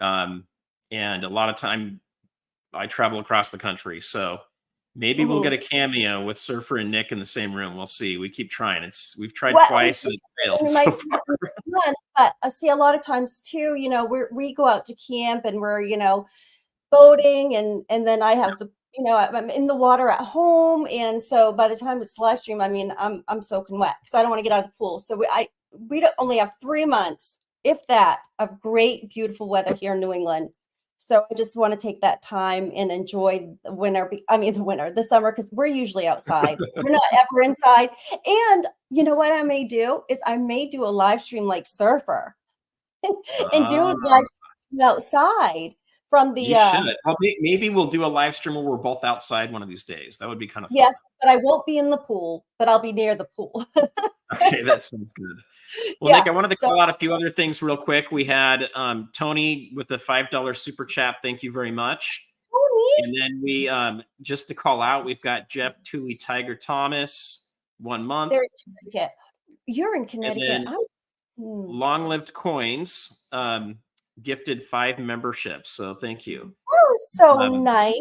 and a lot of time I travel across the country. So maybe we'll get a cameo with Sufer and Nick in the same room. We'll see. We keep trying. We've tried twice and it failed. So far. But I see a lot of times too, you know, we go out to camp and we're, you know, boating and then I have the, you know, I'm in the water at home. And so by the time it's live stream, I mean, I'm soaking wet because I don't want to get out of the pool. So we don't only have 3 months, if that, of great, beautiful weather here in New England. So I just want to take that time and enjoy the winter. The summer, because we're usually outside. We're not ever inside. And you know what I may do is I may do a live stream like Sufer and do a live stream outside from the. You should. Well, maybe we'll do a live stream where we're both outside one of these days. That would be kind of fun. Yes, but I won't be in the pool, but I'll be near the pool. Okay, that sounds good. Well, Nick, I wanted to call out a few other things real quick. We had Tony with the $5 super chat. Thank you very much. Tony. And then we, just to call out, we've got Jeff Tooley Tiger Thomas, 1 month. They're in Connecticut. You're in Connecticut. Long Lived Coins gifted 5 memberships. So thank you. That was so nice.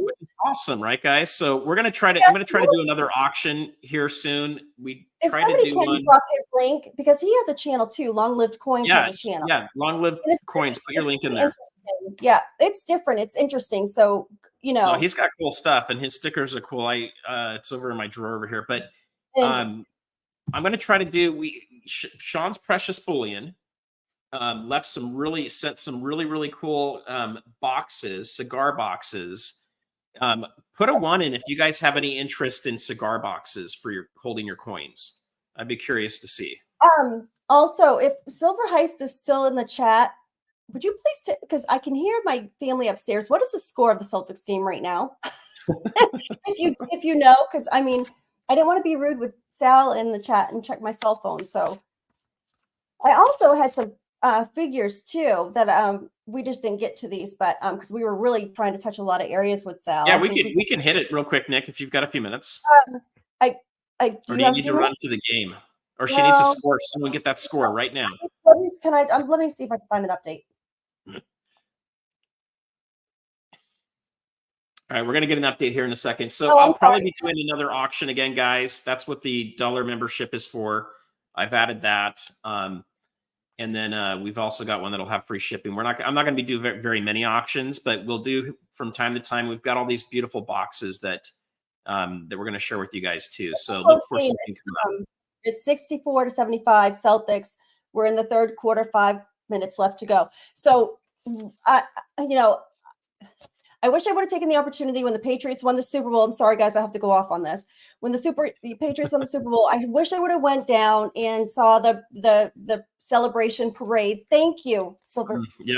Awesome, right, guys? So we're gonna try to. I'm gonna try to do another auction here soon. If somebody can drop his link, because he has a channel too. Long Lived Coins has a channel. Yeah, Long Lived Coins. Put your link in there. Yeah, it's different. It's interesting. So you know, no, he's got cool stuff, and his stickers are cool. It's over in my drawer over here. But I'm gonna try to do Sean's Precious Bullion. Sent some really cool boxes, cigar boxes. Put a 1 in if you guys have any interest in cigar boxes for holding your coins. I'd be curious to see. Also, if Silver Heist is still in the chat, would you please, because I can hear my family upstairs. What is the score of the Celtics game right now? if you know, because I mean, I didn't want to be rude with Sal in the chat and check my cell phone. So I also had some figures too that we just didn't get to these, but because we were really trying to touch a lot of areas with Sal. Yeah, we can hit it real quick, Nick, if you've got a few minutes. Or do you need to run to the game? Or she needs a score. Someone get that score right now. Let me see if I can find an update. All right, we're going to get an update here in a second. So I'll probably be doing another auction again, guys. That's what the $1 membership is for. I've added that. And then we've also got one that'll have free shipping. I'm not going to be doing very many auctions, but we'll do from time to time. We've got all these beautiful boxes that we're going to share with you guys too. So look for something coming up. It's 64-75 Celtics. We're in the third quarter, 5 minutes left to go. So, I wish I would have taken the opportunity when the Patriots won the Super Bowl. I'm sorry, guys, I have to go off on this. When the Patriots won the Super Bowl, I wish I would have went down and saw the celebration parade. Thank you, Silver. Yep.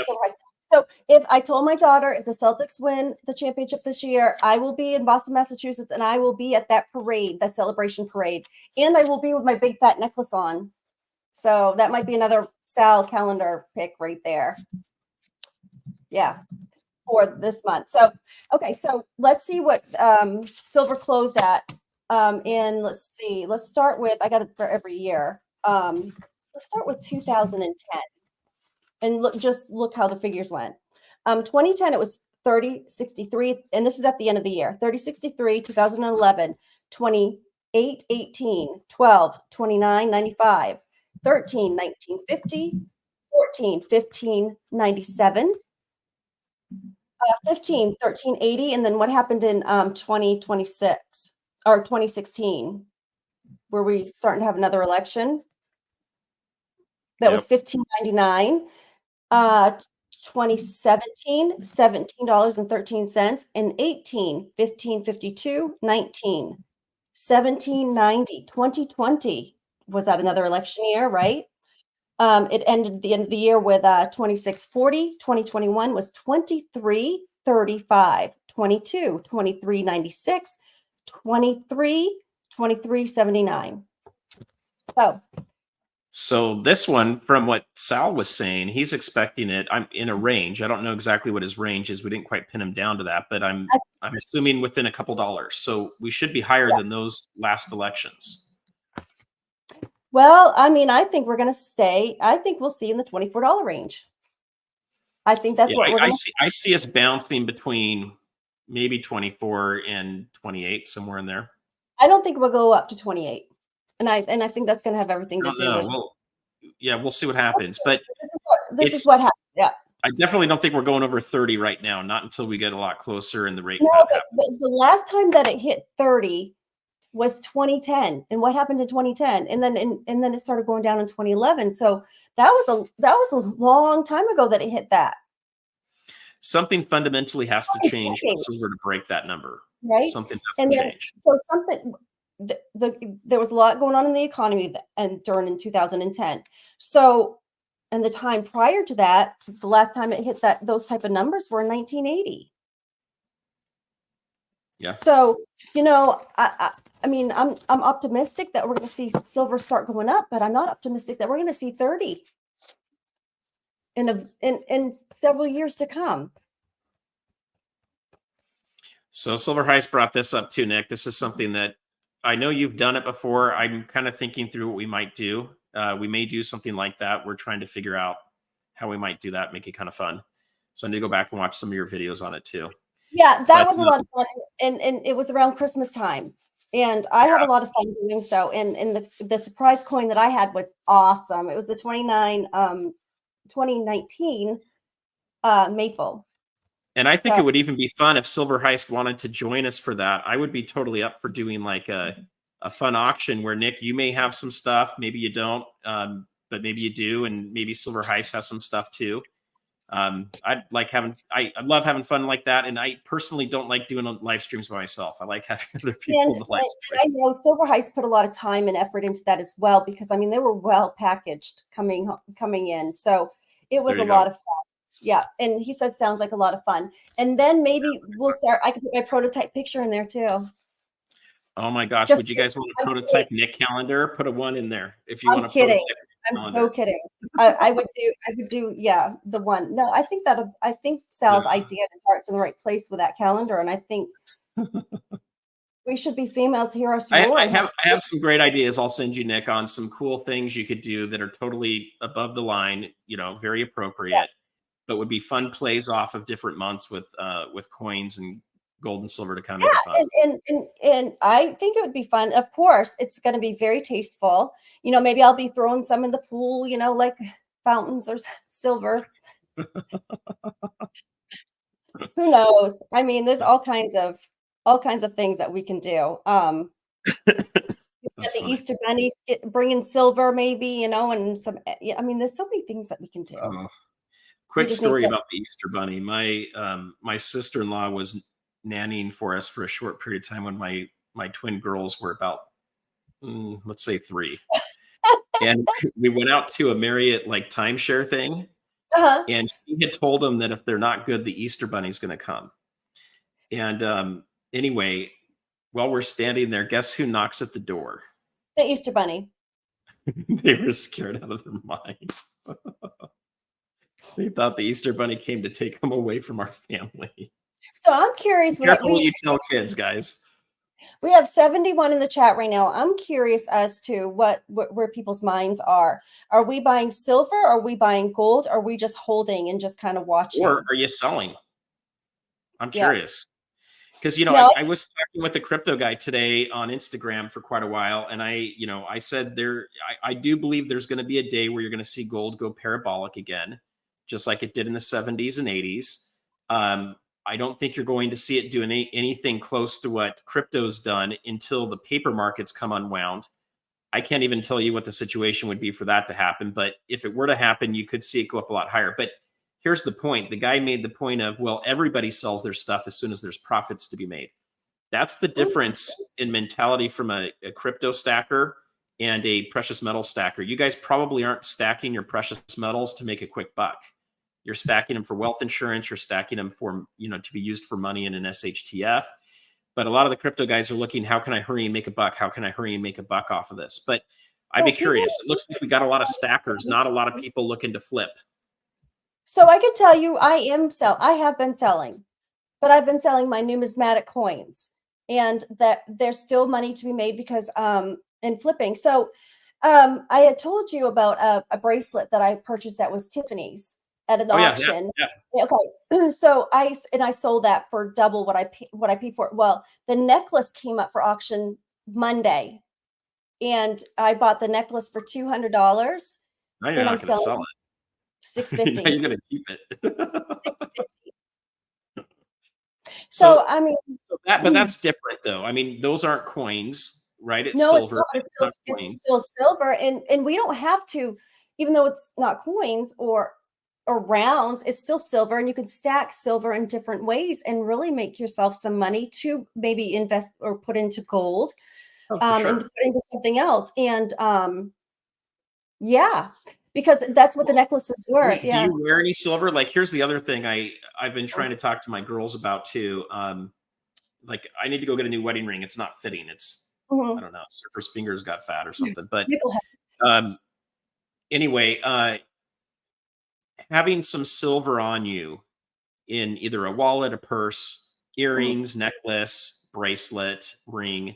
So if I told my daughter, if the Celtics win the championship this year, I will be in Boston, Massachusetts, and I will be at that parade, that celebration parade, and I will be with my big fat necklace on. So that might be another Sal calendar pick right there. Yeah. For this month. So, okay. So let's see what Silver closed at. And let's see, let's start with, I got it for every year. Let's start with 2010 and look how the figures went. 2010, it was 30.63. And this is at the end of the year, 30.63, 2011, 28.18, 12, 29.95, 13, 19.50, 14, 15.97, 15, 13.80. And then what happened in 2026 or 2016, where we starting to have another election? That was 15.99. 2017, $17.13, and 18, 15.52, 19, 17.90. 2020 was that another election year, right? It ended the end of the year with 26.40. 2021 was 23.35. 22, 23.96, 23, 23.79. So this one, from what Sal was saying, he's expecting it. I'm in a range. I don't know exactly what his range is. We didn't quite pin him down to that, but I'm assuming within a couple dollars. So we should be higher than those last elections. Well, I mean, I think we're going to stay. I think we'll see in the $24 range. I think that's what we're going to see. I see us bouncing between maybe 24 and 28, somewhere in there. I don't think we'll go up to 28. And I think that's going to have everything to do with. Well, yeah, we'll see what happens. But this is what happens. Yeah. I definitely don't think we're going over 30 right now. Not until we get a lot closer and the rate. No, but the last time that it hit 30 was 2010. And what happened in 2010? And then it started going down in 2011. So that was a long time ago that it hit that. Something fundamentally has to change for silver to break that number. Right. Something has to change. So there was a lot going on in the economy in 2010. So, and the time prior to that, the last time it hit those type of numbers were in 1980. Yeah. So, I mean, I'm optimistic that we're going to see silver start going up, but I'm not optimistic that we're going to see 30 in several years to come. So Silver Heist brought this up too, Nick. This is something that I know you've done it before. I'm kind of thinking through what we might do. We may do something like that. We're trying to figure out how we might do that, make it kind of fun. So I need to go back and watch some of your videos on it too. Yeah, that was a lot of fun. And it was around Christmas time. And I had a lot of fun doing so. And the surprise coin that I had was awesome. It was the 2019 maple. And I think it would even be fun if Silver Heist wanted to join us for that. I would be totally up for doing like a fun auction where, Nick, you may have some stuff, maybe you don't, but maybe you do, and maybe Silver Heist has some stuff too. I love having fun like that, and I personally don't like doing live streams by myself. I like having other people in the live stream. I know Silver Heist put a lot of time and effort into that as well, because I mean they were well packaged coming in, so it was a lot of fun. Yeah, and he says sounds like a lot of fun. And then maybe we'll start. I could put my prototype picture in there too. Oh my gosh! Would you guys want a prototype Nick calendar? Put a 1 in there if you want. I'm kidding. I'm so kidding. I would do. Yeah, the 1. No, I think Sal's idea is heart's in the right place with that calendar, and I think we should be females heroes. I have some great ideas. I'll send you, Nick, on some cool things you could do that are totally above the line. Very appropriate. But would be fun plays off of different months with coins and gold and silver to kind of make it fun. And I think it would be fun. Of course, it's going to be very tasteful. Maybe I'll be throwing some in the pool, like fountains or silver. Who knows? I mean, there's all kinds of things that we can do. The Easter bunnies bring in silver, maybe, and some. I mean, there's so many things that we can do. Quick story about the Easter bunny. My sister-in-law was nannying for us for a short period of time when my twin girls were about, let's say 3. And we went out to a Marriott timeshare thing. And she had told them that if they're not good, the Easter bunny's going to come. And anyway, while we're standing there, guess who knocks at the door? The Easter bunny. They were scared out of their minds. They thought the Easter bunny came to take them away from our family. So I'm curious. Careful what you tell kids, guys. We have 71 in the chat right now. I'm curious as to where people's minds are. Are we buying silver? Are we buying gold? Are we just holding and just kind of watching? Or are you selling? I'm curious. Because, I was talking with a crypto guy today on Instagram for quite a while. And I said I do believe there's going to be a day where you're going to see gold go parabolic again, just like it did in the 70s and 80s. I don't think you're going to see it doing anything close to what crypto's done until the paper markets come unwound. I can't even tell you what the situation would be for that to happen. But if it were to happen, you could see it go up a lot higher. But here's the point. The guy made the point of, well, everybody sells their stuff as soon as there's profits to be made. That's the difference in mentality from a crypto stacker and a precious metal stacker. You guys probably aren't stacking your precious metals to make a quick buck. You're stacking them for wealth insurance. You're stacking them for, to be used for money in an SHTF. But a lot of the crypto guys are looking, how can I hurry and make a buck? How can I hurry and make a buck off of this? But I'd be curious. It looks like we got a lot of stackers, not a lot of people looking to flip. So I can tell you, I have been selling, but I've been selling my numismatic coins, and that there's still money to be made because in flipping. So I had told you about a bracelet that I purchased that was Tiffany's at an auction. Yeah. Okay, so I sold that for double what I paid for it. Well, the necklace came up for auction Monday, and I bought the necklace for $200. Now you're not going to sell it. $650. Now you're going to keep it. $650. So I mean, but that's different, though. I mean, those aren't coins, right? It's no, silver. It's still silver, and we don't have to, even though it's not coins or rounds, it's still silver, and you can stack silver in different ways and really make yourself some money to maybe invest or put into gold, and put into something else. And yeah, because that's what the necklaces were. Do you wear any silver? Like, here's the other thing I've been trying to talk to my girls about too. Like, I need to go get a new wedding ring. It's not fitting. It's I don't know, Surfer's fingers got fat or something. But anyway, having some silver on you in either a wallet, a purse, earrings, necklace, bracelet, ring,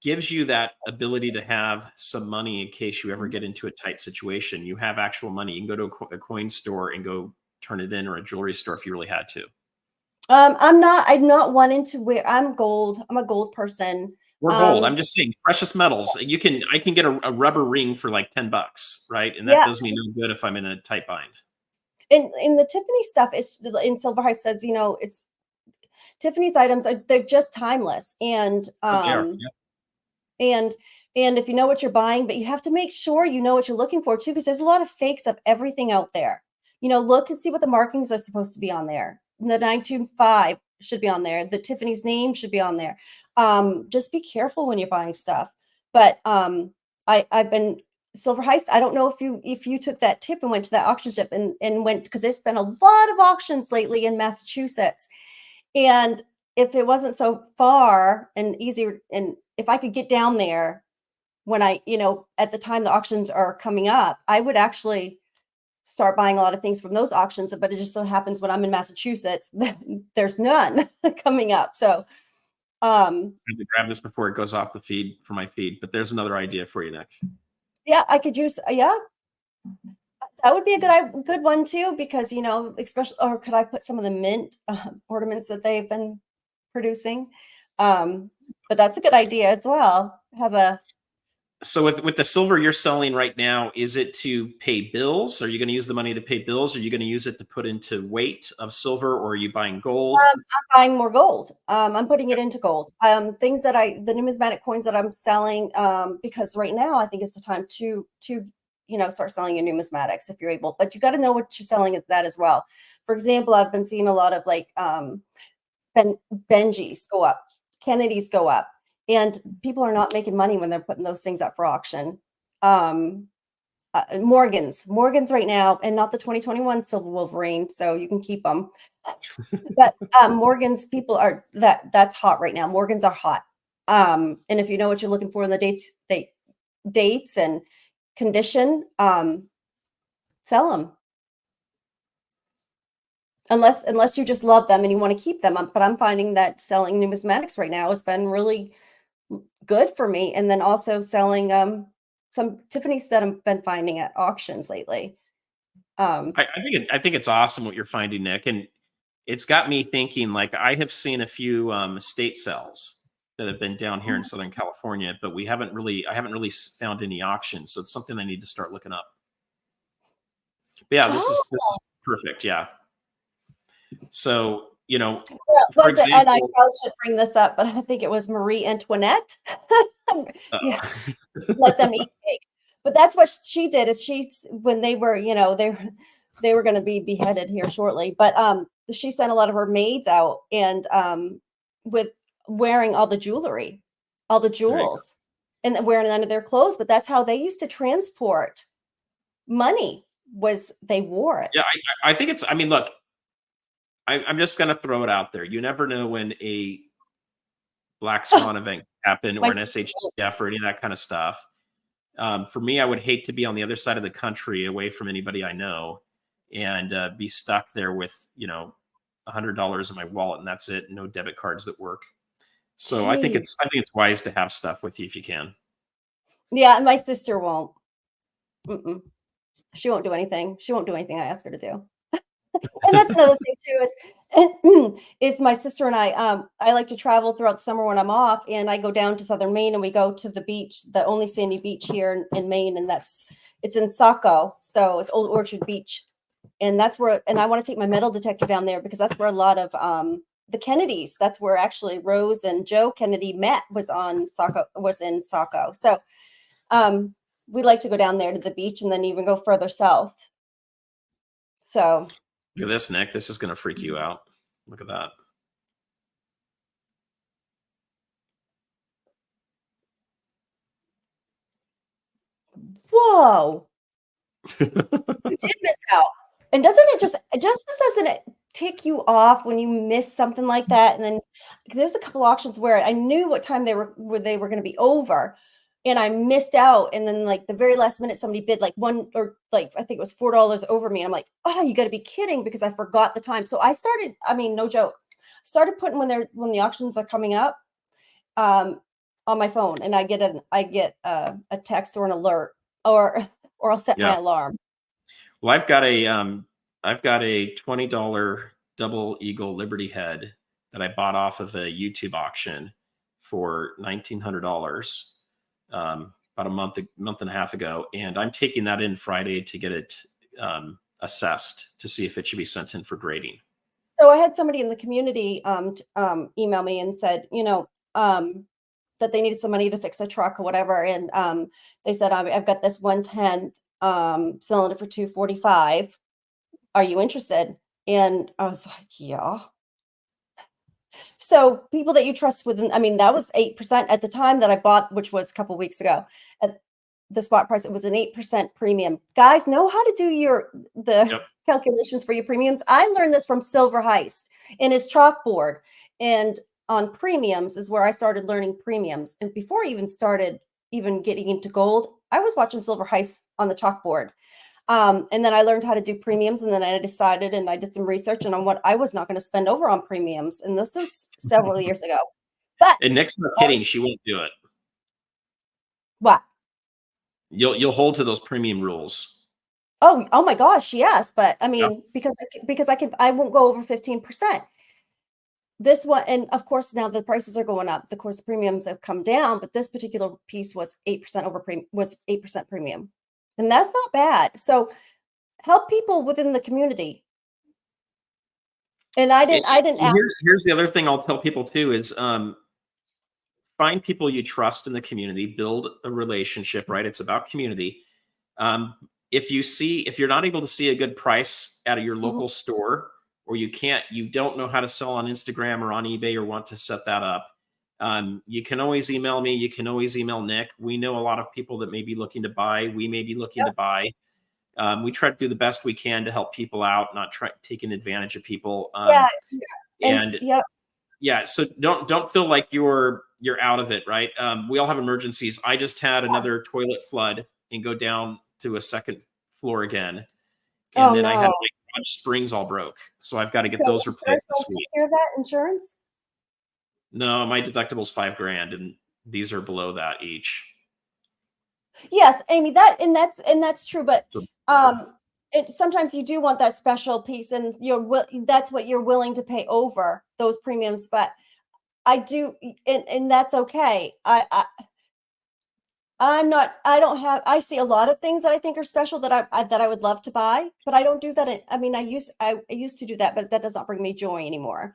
gives you that ability to have some money in case you ever get into a tight situation. You have actual money. You can go to a coin store and go turn it in, or a jewelry store if you really had to. I'm not wanting to wear. I'm gold. I'm a gold person. We're gold. I'm just saying, precious metals. I can get a rubber ring for like $10, right? And that does me no good if I'm in a tight bind. And in the Tiffany stuff, it's in Silver High says, it's Tiffany's items they're just timeless, and and if you know what you're buying, but you have to make sure you know what you're looking for too, because there's a lot of fakes of everything out there. Look and see what the markings are supposed to be on there. The 925 should be on there. The Tiffany's name should be on there. Just be careful when you're buying stuff. But I've been Silver Heist. I don't know if you took that tip and went to that auction ship and went, because there's been a lot of auctions lately in Massachusetts. And if it wasn't so far and easier, and if I could get down there when at the time the auctions are coming up, I would actually start buying a lot of things from those auctions. But it just so happens when I'm in Massachusetts, there's none coming up. So I have to grab this before it goes off the feed for my feed, but there's another idea for you, Nick. Yeah, I could use, that would be a good one too, because, especially, or could I put some of the mint ornaments that they've been producing? But that's a good idea as well. So with the silver you're selling right now, is it to pay bills? Are you going to use the money to pay bills? Are you going to use it to put into weight of silver, or are you buying gold? I'm buying more gold. I'm putting it into gold. Things that the numismatic coins that I'm selling, because right now I think it's the time to start selling your numismatics if you're able. But you got to know what you're selling at that as well. For example, I've been seeing a lot of like Benjis go up, Kennedys go up. And people are not making money when they're putting those things up for auction. Morgans right now, and not the 2021 Silver Wolverine, so you can keep them. But Morgans, people are that's hot right now. Morgans are hot. And if you know what you're looking for in the dates and condition, sell them. Unless you just love them and you want to keep them. But I'm finding that selling numismatics right now has been really good for me, and then also selling some Tiffany's that I've been finding at auctions lately. I think it's awesome what you're finding, Nick, and it's got me thinking. Like, I have seen a few estate sales that have been down here in Southern California, but I haven't really found any auctions, so it's something I need to start looking up. But yeah, this is perfect. Yeah. So, for example, and I probably should bring this up, but I think it was Marie Antoinette. Yeah, let them eat cake. But that's what she did. Is when they were, they were going to be beheaded here shortly. But she sent a lot of her maids out and with wearing all the jewelry, all the jewels, and wearing none of their clothes. But that's how they used to transport money. they wore it. Yeah, I think it's. I mean, look, I'm just going to throw it out there. You never know when a black swan event can happen, My or an sister SHTF, or any of that kind of stuff. For me, I would hate to be on the other side of the country, away from anybody I know, and be stuck there with $100 in my wallet, and that's it. No debit cards that work. So I think Jeez. it's wise to have stuff with you if you can. Yeah, and my sister won't. Mm-mm. She won't do anything. She won't do anything I ask her to do. And that's another thing too is my sister and I like to travel throughout the summer when I'm off, and I go down to southern Maine and we go to the beach, the only sandy beach here in Maine, and it's in Saco, so it's Old Orchard Beach, and that's where, and I want to take my metal detector down there because that's where a lot of the Kennedys, that's where actually Rose and Joe Kennedy met, was in Saco. So we like to go down there to the beach and then even go further south. So Look at this, Nick. This is going to freak you out. Look at that. whoa. You did miss out. And doesn't it tick you off when you miss something like that? And then there's a couple auctions where I knew what time they were going to be over, and I missed out. And then like the very last minute, somebody bid like one, or like I think it was $4 over me. And I'm like, oh, you got to be kidding, because I forgot the time. So I started, I mean, no joke, started putting when the auctions are coming up on my phone, and I get a text or an alert, or I'll set my alarm. Well, I've got a $20 double eagle Liberty head that I bought off of a YouTube auction for $1,900 about a month and a half ago, and I'm taking that in Friday to get it assessed to see if it should be sent in for grading. So I had somebody in the community email me and said, that they needed some money to fix a truck or whatever, and they said, I've got this 110 cylinder for $245. Are you interested? And I was like, yeah. So people that you trust within, I mean, that was 8% at the time that I bought, which was a couple of weeks ago. At the spot price, it was an 8% premium. Guys, know how to do the calculations for your premiums. I learned this from Silver Heist in his chalkboard, and on premiums is where I started learning premiums. And before I even started getting into gold, I was watching Silver Heist on the chalkboard. And then I learned how to do premiums, and then I decided, and I did some research on what I was not going to spend over on premiums. And this was several years ago. But and Nick's not kidding, she won't do it. What? You'll hold to those premium rules. Oh my gosh, yes. But I mean, because I won't go over 15%. This one, and of course now the prices are going up. Of course, premiums have come down, but this particular piece was 8% premium, and that's not bad. So help people within the community. And I didn't ask. Here's the other thing I'll tell people too is find people you trust in the community, build a relationship, right? It's about community. If you're not able to see a good price at your local store, or you don't know how to sell on Instagram or on eBay, or want to set that up, you can always email me. You can always email Nick. We know a lot of people that may be looking to buy. We may be looking to buy. We try to do the best we can to help people out, not try taking advantage of people. So don't feel like you're out of it, right? We all have emergencies. I just had another toilet flood and go down to a second floor again. And then I had my springs all broke. So I've got to get those replaced this week. Take care of that insurance? No, my deductible's $5,000, and these are below that each. Yes, Amy, that's true, but sometimes you do want that special piece, and that's what you're willing to pay over those premiums. But I do, and that's okay. I see a lot of things that I think are special that I would love to buy, but I don't do that. I used to do that, but that does not bring me joy anymore.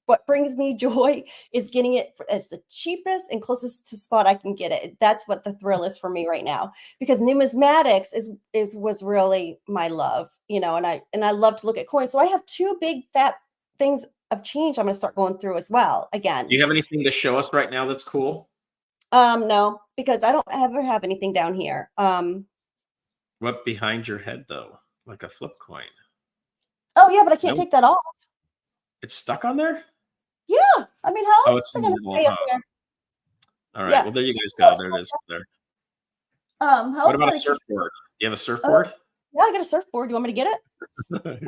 What brings me joy is getting it as the cheapest and closest to spot I can get it. That's what the thrill is for me right now, because numismatics was really my love, and I love to look at coins. So I have two big fat things of change I'm going to start going through as well. Again, do you have anything to show us right now that's cool? No, because I don't ever have anything down here. What behind your head though? Like a flip coin. Oh yeah, but I can't Nope. take that off. It's stuck on there? Yeah. I mean, how Oh, else it's is in it the gonna middle. stay up there? All right. Yeah. Well, there you guys go. There it is up there. How What else about a would I keep? surfboard? You have a Oh, surfboard? yeah, I got a surfboard. You want me to get it?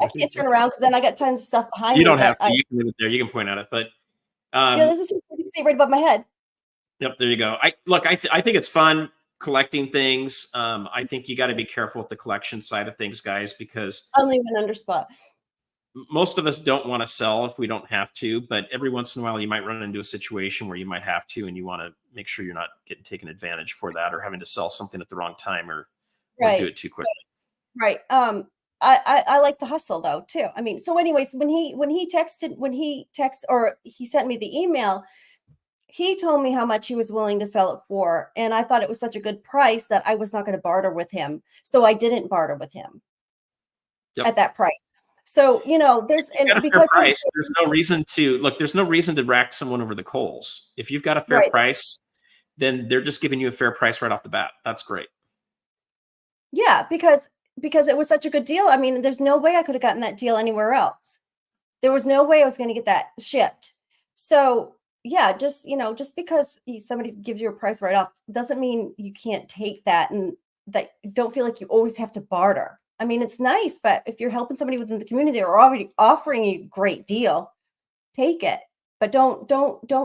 I can't turn around because then I got tons of stuff behind You me don't have that to. You can leave it there. You can point at it. But yeah, this is you can see right above my head. yep, there you go. I think it's fun collecting things. I think you got to be careful with the collection side of things, guys, because Only when under spot. most of us don't want to sell if we don't have to, but every once in a while you might run into a situation where you might have to, and you want to make sure you're not getting taken advantage for that, or having to sell something at the wrong time, or do Right. it too quickly. Right. I like the hustle though too. I mean, so anyways, when he sent me the email, he told me how much he was willing to sell it for, and I thought it was such a good price that I was not going to barter with him. So I didn't barter with him at that price. So, there's, and because price, there's no reason to look, there's no reason to rack someone over the coals. If you've got a fair price, then they're just giving you a fair price right off the bat. That's great. Yeah, because it was such a good deal. I mean, there's no way I could have gotten that deal anywhere else. There was no way I was going to get that shipped. So yeah, just because somebody gives you a price right off doesn't mean you can't take that, and that don't feel like you always have to barter. I mean, it's nice, but if you're helping somebody within the community or already offering you a great deal, take it. But don't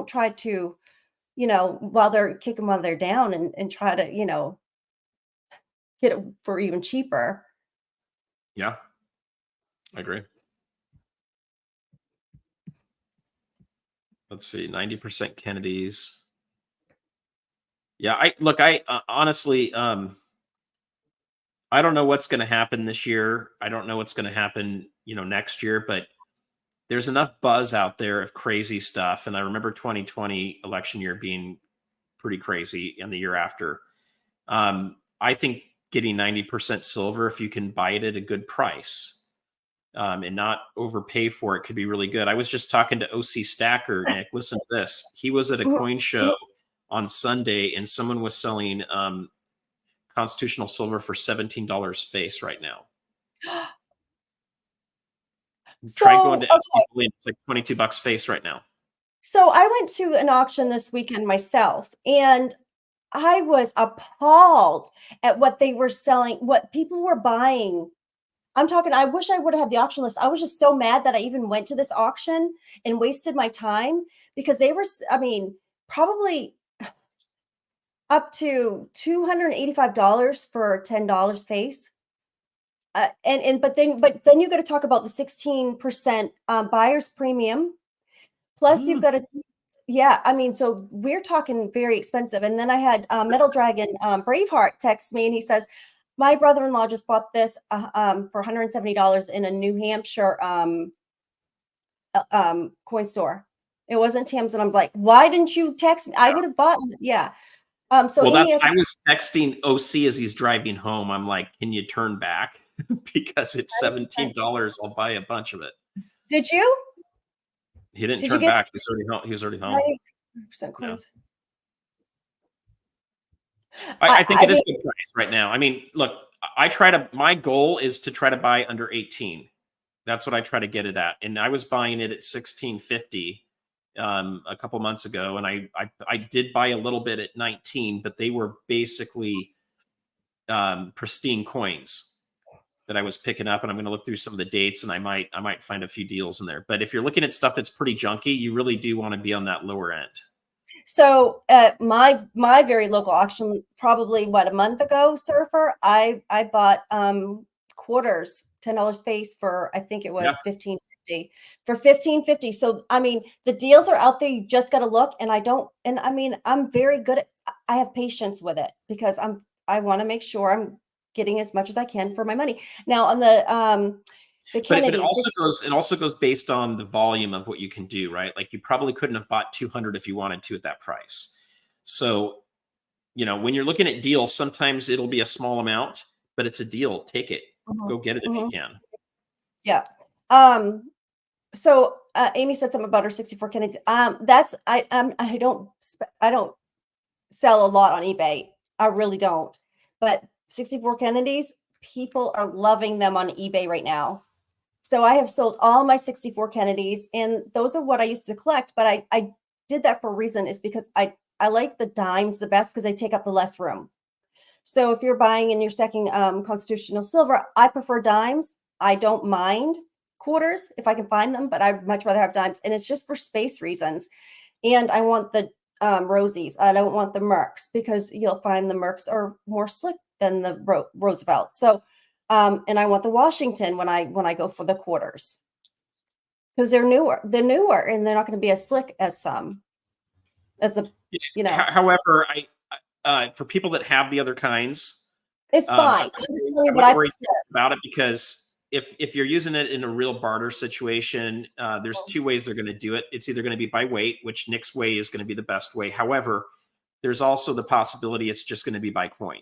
try to, while they're kicking while they're down and try to, get it for even cheaper. Yeah, I agree. Let's see, 90% Kennedys. Yeah, I honestly, I don't know what's going to happen this year. I don't know what's going to happen, next year, but there's enough buzz out there of crazy stuff. And I remember 2020 election year being pretty crazy, and the year after. I think getting 90% silver, if you can buy it at a good price, and not overpay for it, could be really good. I was just talking to OC Stacker, Nick. Listen to this. He was at a coin show on Sunday, and someone was selling constitutional silver for $17 face right now. Try going to it's like $22 face right now. So I went to an auction this weekend myself, and I was appalled at what they were selling, what people were buying. I'm talking, I wish I would have had the auction list. I was just so mad that I even went to this auction and wasted my time, because they were, I mean, probably up to $285 for $10 face. But then you got to talk about the 16% buyer's premium. Plus you've got to, yeah, I mean, so we're talking very expensive. And then I had Metal Dragon Braveheart text me, and he says, my brother-in-law just bought this for $170 in a New Hampshire coin store. It wasn't Tim's, and I was like, why didn't you text me? I would have bought it. Yeah. So well, I was texting OC as he's driving home. I'm like, can you turn back? Because it's $17. I'll buy a bunch of it. Did you? He didn't turn back. He was already home. 90% coins. I think it is a good price right now. I mean, look, my goal is to try to buy under 18. That's what I try to get it at. And I was buying it at 1650 a couple months ago. And I did buy a little bit at 19, but they were basically pristine coins that I was picking up, and I'm going to look through some of the dates, and I might find a few deals in there. But if you're looking at stuff that's pretty junky, you really do want to be on that lower end. So at my very local auction, probably a month ago, Surfer, I bought quarters, $10 face for, I think it was $15.50 for $15.50. So I mean, the deals are out there. You just got to look. And I mean, I'm very good at, I have patience with it, because I want to make sure I'm getting as much as I can for my money. Now on the Kennedys, it also goes based on the volume of what you can do, right? Like you probably couldn't have bought 200 if you wanted to at that price. So, when you're looking at deals, sometimes it'll be a small amount, but it's a deal. Take it. Go get it if you can. Yeah. So Amy said something about her 64 Kennedys. I don't sell a lot on eBay. I really don't. But 64 Kennedys, people are loving them on eBay right now. So I have sold all my 64 Kennedys, and those are what I used to collect. But I did that for a reason, is because I like the dimes the best because they take up the less room. So if you're buying and you're stacking constitutional silver, I prefer dimes. I don't mind quarters if I can find them, but I'd much rather have dimes. And it's just for space reasons. And I want the Rosies. I don't want the Mercs, because you'll find the Mercs are more slick than the Roosevelt. So, and I want the Washington when I go for the quarters, because they're newer, and they're not going to be as slick as the, you know. However, for people that have the other kinds, It's fine. I'm just telling you what I worry about it, because if you're using it in a real barter situation, there's two ways they're going to do it. It's either going to be by weight, which Nick's way is going to be the best way. However, there's also the possibility it's just going to be by coin.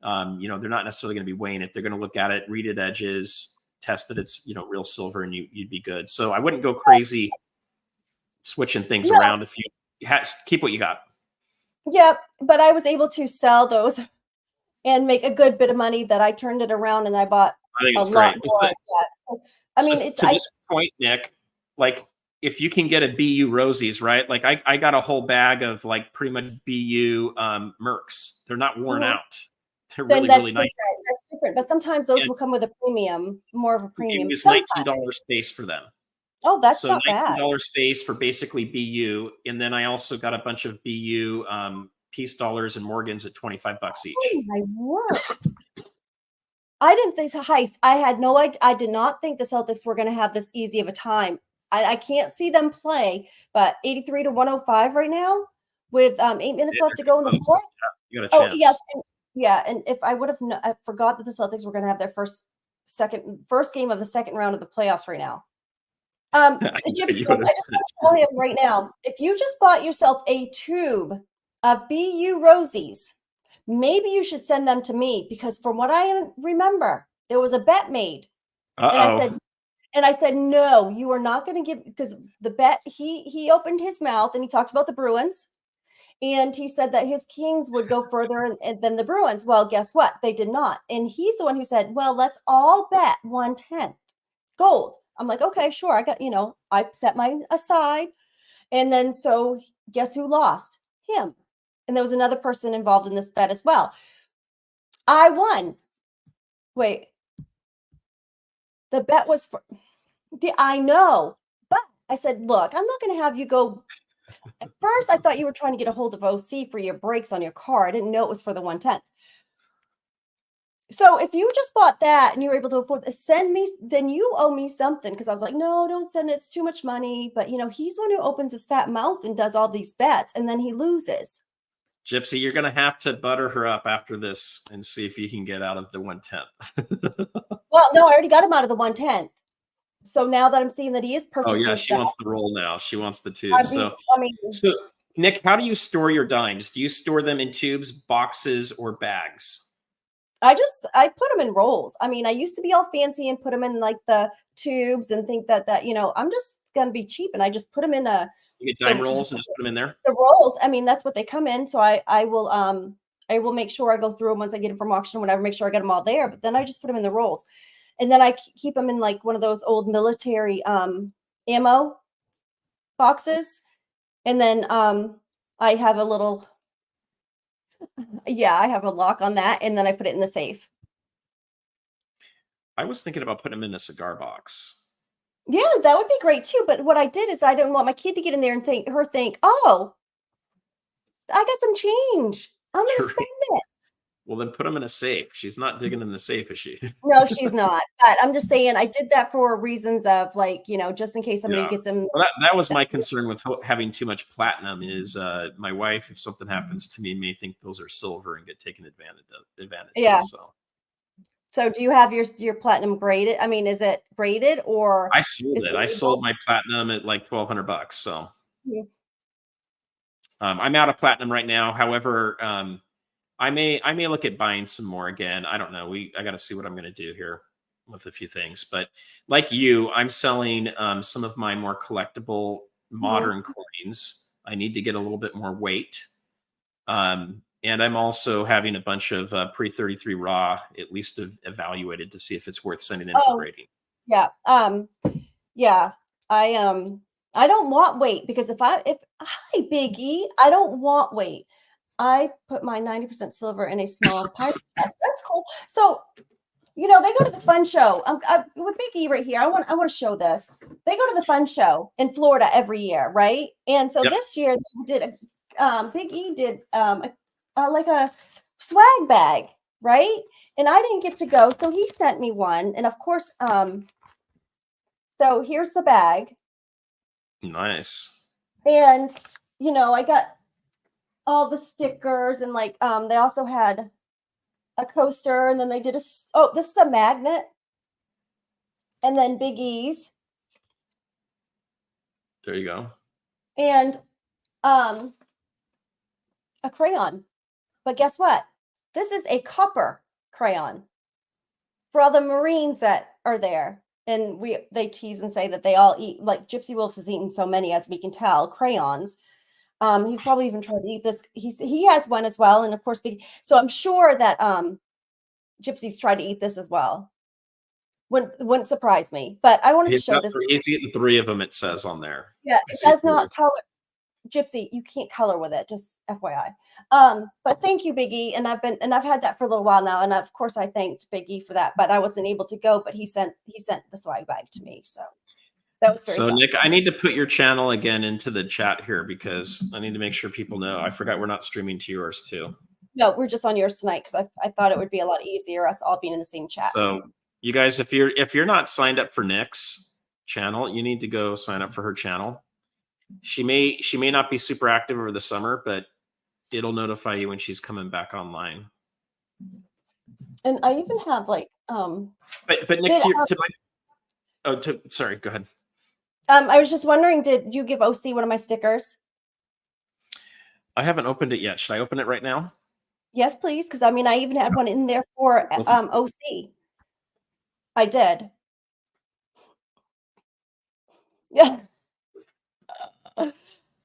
You know, they're not necessarily going to be weighing it. They're going to look at it, read it edges, test that it's, you know, real silver, and you'd be good. So I wouldn't go crazy switching things around. If you keep what you got. Yep, but I was able to sell those and make a good bit of money that I turned it around and I bought a lot more. I mean, it's to this point, Nick, like if you can get a BU Rosies, right? Like I got a whole bag of like pretty much BU Mercs. They're not worn out. They're really, really nice. That's different. But sometimes those will come with a premium, more of a premium. It's $19 space for them. Oh, that's not bad. $19 space for basically BU. And then I also got a bunch of BU Peace dollars and Morgans at $25 each. Oh my word. I didn't think heist. I had no idea. I did not think the Celtics were going to have this easy of a time. I can't see them play, but 83 to 105 right now with 8 minutes left to go in the fourth. You got a chance. Oh, yes. Yeah. And if I would have, I forgot that the Celtics were going to have their first game of the second round of the playoffs right now. Gypsy, I just want to tell him right now, if you just bought yourself a tube of BU Rosies, maybe you should send them to me, because from what I remember, there was a bet made. And I said, no, you are not going to give, because the bet, he opened his mouth and he talked about the Bruins. And he said that his Kings would go further than the Bruins. Well, guess what? They did not. And he's the one who said, well, let's all bet 1/10 gold. I'm like, okay, sure. I got, I set mine aside. And then, so guess who lost? Him. And there was another person involved in this bet as well. I won. Wait. The bet was for, I know. But I said, look, I'm not going to have you go. At first, I thought you were trying to get a hold of OC for your brakes on your car. I didn't know it was for the 1/10. So if you just bought that and you were able to afford it, send me, then you owe me something. Because I was like, no, don't send it. It's too much money. But, he's the one who opens his fat mouth and does all these bets, and then he loses. Gypsy, you're going to have to butter her up after this and see if you can get out of the 1/10. Well, no, I already got him out of the 1/10. So now that I'm seeing that he is purchasing, oh yeah, she wants the roll now. She wants the tube. So Nick, how do you store your dimes? Do you store them in tubes, boxes, or bags? I put them in rolls. I mean, I used to be all fancy and put them in like the tubes and think that I'm just going to be cheap, and I just put them in you get dime rolls and just put them in there. The rolls. I mean, that's what they come in. So I will make sure I go through them once I get them from auction or whatever, make sure I get them all there. But then I just put them in the rolls, and then I keep them in like one of those old military ammo boxes. And then I have a little, I have a lock on that, and then I put it in the safe. I was thinking about putting them in a cigar box. Yeah, that would be great too. But what I did is I didn't want my kid to get in there and think, oh, I got some change. I'm going to spend it. Well, then put them in a safe. She's not digging in the safe, is she? No, she's not. But I'm just saying I did that for reasons of like, just in case somebody gets them. Well, that was my concern with having too much platinum is my wife, if something happens to me, may think those are silver and get taken advantage of. Yeah. So do you have your platinum graded? I mean, is it graded or? I sold it. I sold my platinum at like $1,200. So I'm out of platinum right now. However, I may look at buying some more again. I don't know. I got to see what I'm going to do here with a few things. But like you, I'm selling some of my more collectible modern coins. I need to get a little bit more weight. And I'm also having a bunch of pre-33 raw at least evaluated to see if it's worth sending in for grading. Yeah. Yeah. I don't want weight because hi Big E, I don't want weight. I put my 90% silver in a small pint glass. That's cool. So, you know, they go to the fun show. With Big E right here. I want to show this. They go to the fun show in Florida every year, right? And so this year they did Big E did like a swag bag, right? And I didn't get to go, so he sent me one. And of course, so here's the bag. Nice. And you know, I got all the stickers, and like they also had a coaster, and then they did this is a magnet, and then Big E's. There you go. And a crayon. But guess what? This is a copper crayon for all the Marines that are there. And they tease and say that they all eat, like Gypsy Wolves has eaten so many, as we can tell, crayons. He's probably even tried to eat this. He has one as well. And of course, so I'm sure that Gypsy's tried to eat this as well. Wouldn't surprise me. But I wanted to show this. He's eaten 3 of them, it says on there. Yeah, it does not color. Gypsy, you can't color with it, just FYI. But thank you, Biggie. And I've had that for a little while now. And of course I thanked Biggie for that, but I wasn't able to go, but he sent the swag bag to me. So that was very fun. Nick, I need to put your channel again into the chat here because I need to make sure people know. I forgot we're not streaming to yours too. No, we're just on yours tonight because I thought it would be a lot easier us all being in the same chat. So you guys, if you're not signed up for Nick's channel, you need to go sign up for her channel. She may not be super active over the summer, but it'll notify you when she's coming back online. And I even have like But Nick, sorry, go ahead. I was just wondering, did you give OC one of my stickers? I haven't opened it yet. Should I open it right now? Yes, please, because I mean I even had one in there for OC. I did. Yeah.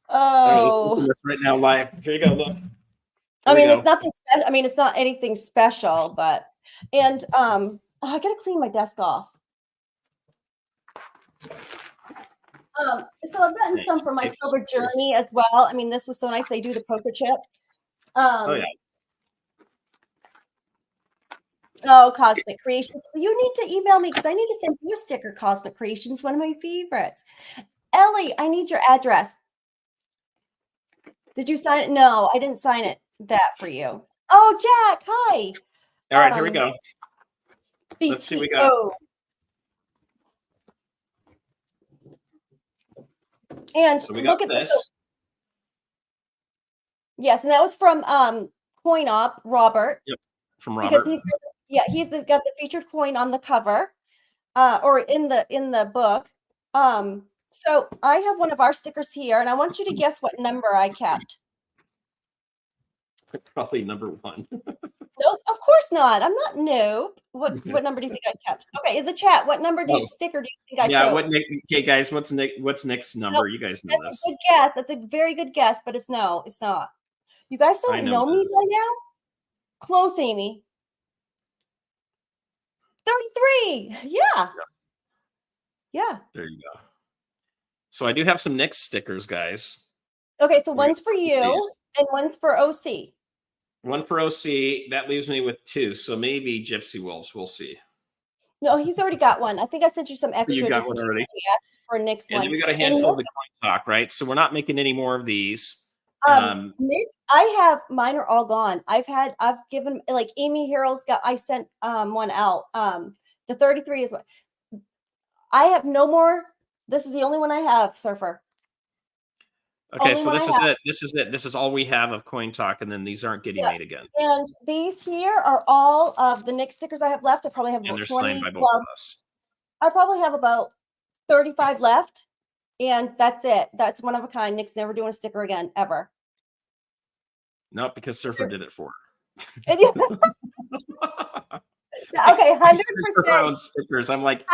Oh, let's this right now live. Here you go. Look. I mean, it's nothing. I mean, it's not anything special, but I gotta clean my desk off. So I've gotten some from my silver journey as well. I mean, this was so nice. They do the poker chip. Oh yeah. Oh, Cosmic Creations. You need to email me because I need to send you a sticker, Cosmic Creations, one of my favorites. Ellie, I need your address. Did you sign it? No, I didn't sign that for you. Oh, Jack, hi. All right, here we go. Let's see what we got. And so we got this. Yes, and that was from Coin Op, Robert. Yep, from Robert. He's got the featured coin on the cover, or in the book. So I have one of our stickers here, and I want you to guess what number I kept. Probably number 1. Nope, of course not. I'm not noob. What number do you think I kept? Okay, in the chat, what number sticker do you think I chose? Okay, guys, what's Nick's number? No, you guys know that's a good guess. That's a very good guess, but it's not. You guys don't know me by now? Close, Amy. 33. Yeah. There you go. So I do have some Nick stickers, guys. Okay, so one's for you and one's for OC. One for OC. That leaves me with 2. So maybe Gypsy Wolves. We'll see. No, he's already got one. I think I sent you some extra. You got one already. We asked for Nick's one. And then we got a handful of the coin talk, right? So we're not making any more of these. Nick, I have mine are all gone. I've given like Amy Harrell's got. I sent one out. The 33 is what I have. No more. This is the only one I have, Surfer. Okay, so this is it. This is all we have of Coin Talk, and then these aren't getting made again. And these here are all of the Nick stickers I have left. I probably have about 20. Signed by both of us. I probably have about 35 left, and that's it. That's one of a kind. Nick's never doing a sticker again, ever. Nope, because Surfer did it for her. Okay, 100% stickers. I'm like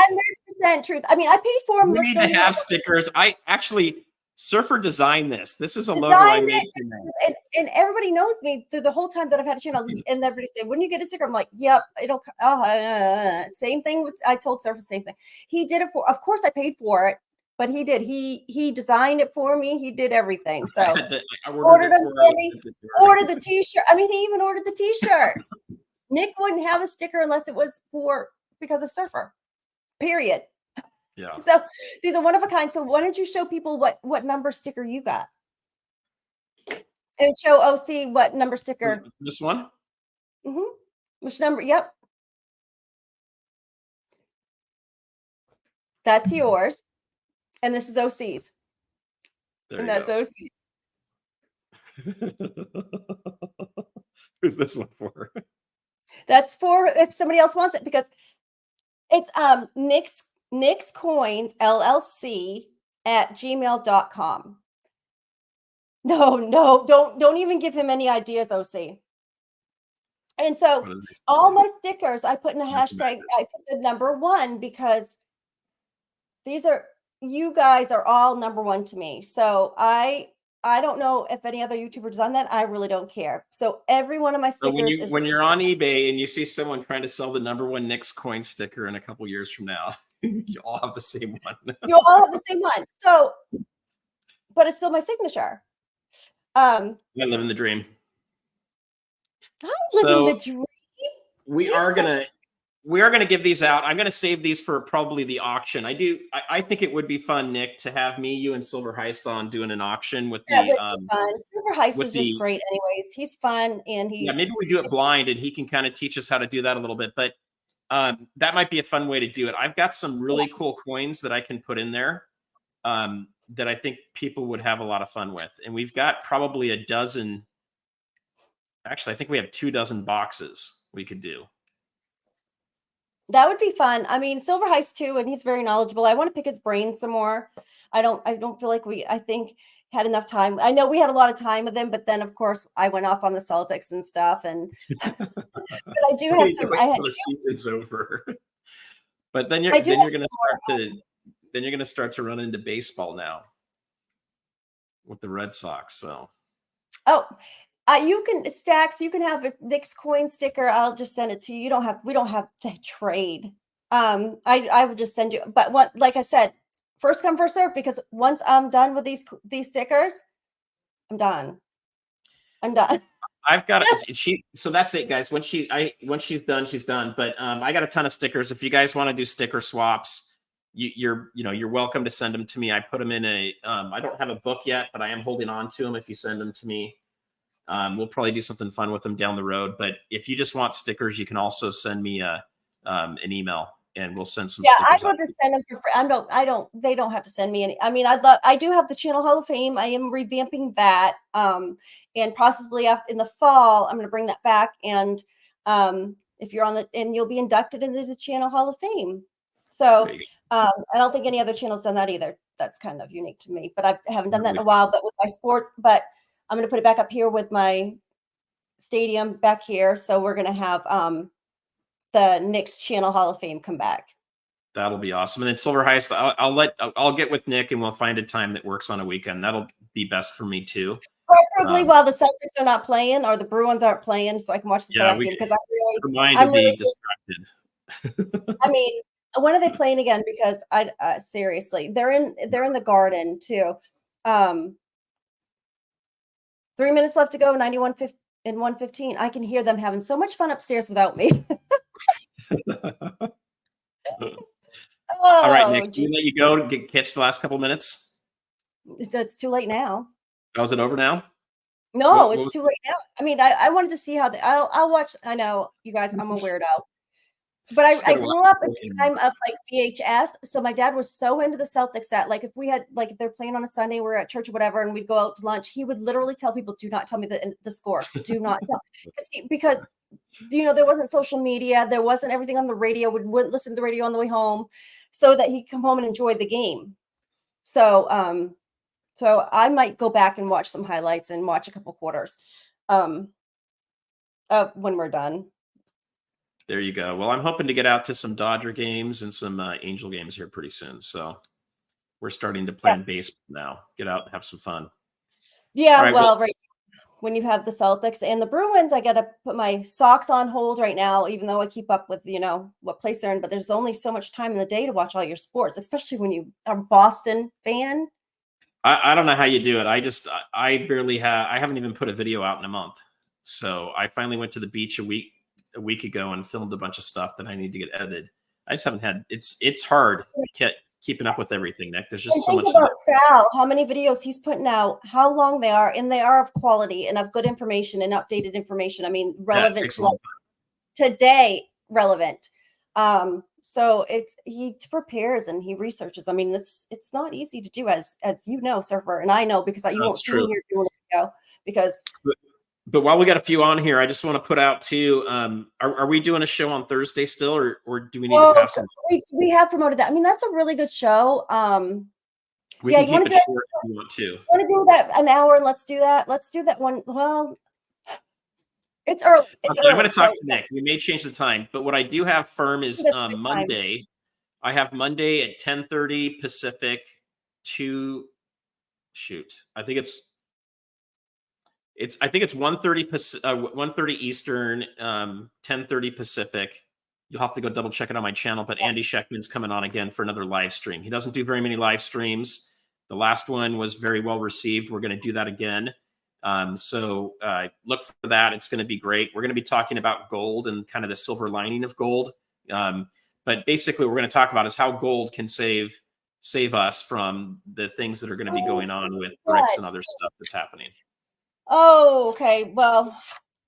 100% truth. I mean, I paid for them. We need to have stickers. I actually, Surfer designed this. This is a logo I Designed made it, tonight. and everybody knows me through the whole time that I've had a channel. And everybody say, "When you get a sticker," I'm like, "Yep, it'll." Same thing with I told Surfer the same thing. He did it for. Of course, I paid for it, but he did. He designed it for me. He did everything. So I ordered them for I me. sent it to her. Ordered the T-shirt. I mean, he even ordered the T-shirt. Nick wouldn't have a sticker unless it was because of Surfer. Period. Yeah. So these are one of a kind. So why don't you show people what number sticker you got? And show OC what number sticker. This one? Which number? Yep. That's yours. And this is OC's. There And you that's go. OC. Who's this one for? That's for if somebody else wants it, because it's Nick's Coins LLC at gmail.com. No, don't even give him any ideas, OC. And so all my stickers I put in a hashtag, I put the number 1 because you guys are all number 1 to me. So I don't know if any other YouTuber's done that. I really don't care. So every one of my stickers So when you're on eBay and you see someone trying to sell the number 1 Nick's Coin sticker in a couple years from now, you all have the same one. You all have the same one. So, but it's still my signature. I live in the dream. I'm living the dream. We are gonna give these out. I'm gonna save these for probably the auction. I think it would be fun, Nick, to have me, you, and Silver Heist on doing an auction with That would be fun. Silver Heist is just great, anyways. He's fun, and maybe we do it blind, and he can kind of teach us how to do that a little bit. But that might be a fun way to do it. I've got some really cool coins that I can put in there that I think people would have a lot of fun with, and we've got probably a dozen. Actually, I think we have 24 boxes we could do. That would be fun. I mean, Silver Heist too, and he's very knowledgeable. I want to pick his brain some more. I don't feel like I think had enough time. I know we had a lot of time with him, but then of course I went off on the Celtics and stuff. And but I do have some. The season's over. But then you're gonna start to run into baseball now with the Red Sox. So you can Stacks. You can have a Nick's Coin sticker. I'll just send it to you. We don't have to trade. I would just send you. But like I said, first come first serve, because once I'm done with these stickers, I'm done. I've got so that's it, guys. Once she's done, she's done. But I got a ton of stickers. If you guys want to do sticker swaps, you're welcome to send them to me. I put them in I don't have a book yet, but I am holding on to them if you send them to me. We'll probably do something fun with them down the road. But if you just want stickers, you can also send me an email, and we'll send some. Yeah, I'd love to send them for free. They don't have to send me any. I mean, I do have the Channel Hall of Fame. I am revamping that. And possibly in the fall, I'm going to bring that back. And if you're and you'll be inducted into the Channel Hall of Fame. So I don't think any other channel's done that either. That's kind of unique to me, but I haven't done that in a while. But with my sports, I'm going to put it back up here with my stadium back here. So we're going to have the Knicks Channel Hall of Fame come back. That'll be awesome. And then Silver Heist, I'll get with Nick and we'll find a time that works on a weekend. That'll be best for me too. Preferably while the Celtics are not playing or the Bruins aren't playing, so I can watch the playoff game, because I'm really distracted. I mean, when are they playing again? Because seriously, they're in the Garden too. 3 minutes left to go, 91 and 115. I can hear them having so much fun upstairs without me. All right, Nick, can we let you go to catch the last couple minutes? It's too late now. Oh, is it over now? No, it's too late now. I mean, I wanted to see how I'll watch. I know, you guys, I'm a weirdo. But I grew up at the time of like VHS. So my dad was so into the Celtics that if they're playing on a Sunday, we're at church or whatever, and we'd go out to lunch, he would literally tell people, do not tell me the score. Do not tell. Because there wasn't social media. There wasn't everything on the radio. We wouldn't listen to the radio on the way home, so that he'd come home and enjoy the game. So I might go back and watch some highlights and watch a couple quarters when we're done. There you go. Well, I'm hoping to get out to some Dodger games and some Angel games here pretty soon. So we're starting to plan baseball now. Get out and have some fun. Yeah, All right, well, right. When you have the Celtics and the Bruins, I got to put my socks on hold right now, even though I keep up with, what place they're in. But there's only so much time in the day to watch all your sports, especially when you are a Boston fan. I don't know how you do it. I barely have. I haven't even put a video out in a month. So I finally went to the beach a week ago and filmed a bunch of stuff that I need to get edited. I just haven't had. It's hard keeping up with everything, Nick. There's just so much. Think about Sal, how many videos he's putting out, how long they are, and they are of quality and of good information and updated information. I mean, relevant to like today, relevant. So he prepares and he researches. I mean, it's not easy to do, as you know, Surfer, and I know because you won't see me here doing a video because. But while we got a few on here, I just want to put out too. Are we doing a show on Thursday still, or do we need to pass them? We have promoted that. I mean, that's a really good show. We can keep it short if you want to. Want to do that an hour? And let's do that. Let's do that one. Well, it's early. I'm going to talk to Nick. We may change the time, but what I do have firm is Monday. I have Monday at 10:30 Pacific to shoot. I think it's 1:30 Eastern, 10:30 Pacific. You'll have to go double check it on my channel, but Andy Scheckman's coming on again for another live stream. He doesn't do very many live streams. The last one was very well received. We're going to do that again. So look for that. It's going to be great. We're going to be talking about gold and kind of the silver lining of gold. But basically what we're going to talk about is how gold can save us from the things that are going to be going on with bricks and other stuff that's happening. Oh, okay. Well,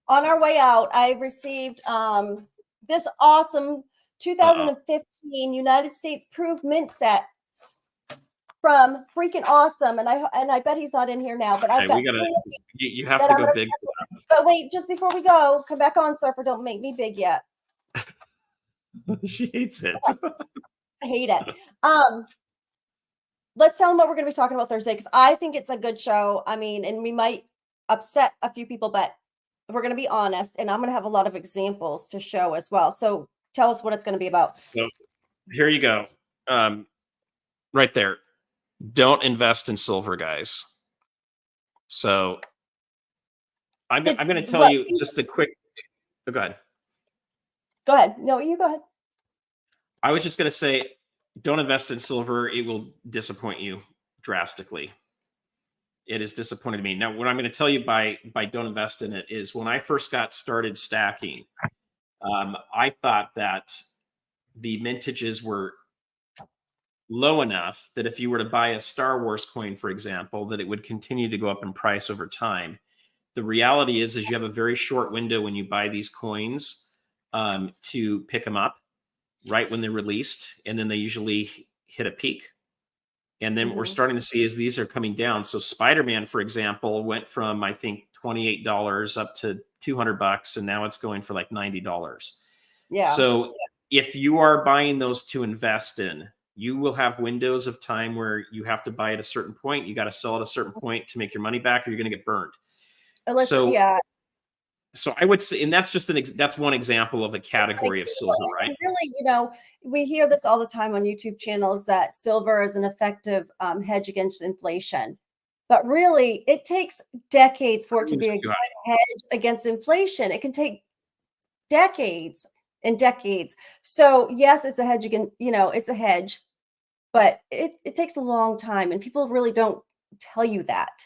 on our way out, I received this awesome 2015 United States Proof Mint set from freaking awesome, and I bet he's not in here now. But I've got you have to go big. But wait, just before we go, come back on, Surfer. Don't make me big yet. She hates it. I hate it. Let's tell them what we're going to be talking about Thursday, because I think it's a good show. I mean, and we might upset a few people, but we're going to be honest, and I'm going to have a lot of examples to show as well. So tell us what it's going to be about. So here you go. Right there. Don't invest in silver, guys. So I'm going to tell you just a quick. Oh, go ahead. Go ahead. No, you go ahead. I was just going to say, don't invest in silver. It will disappoint you drastically. It is disappointing to me. Now, what I'm going to tell you by don't invest in it is when I first got started stacking, I thought that the mintages were low enough that if you were to buy a Star Wars coin, for example, that it would continue to go up in price over time. The reality is you have a very short window when you buy these coins to pick them up right when they're released, and then they usually hit a peak. And then what we're starting to see is these are coming down. So Spider-Man, for example, went from, I think, $28 up to $200, and now it's going for like $90. Yeah. So if you are buying those to invest in, you will have windows of time where you have to buy at a certain point. You got to sell at a certain point to make your money back, or you're going to get burned. So I would say, and that's just that's one example of a category of silver, right? Really, we hear this all the time on YouTube channels that silver is an effective hedge against inflation. But really, it takes decades for it to be a good hedge against inflation. It can take decades and decades. So yes, it's a hedge again, it's a hedge, but it takes a long time, and people really don't tell you that.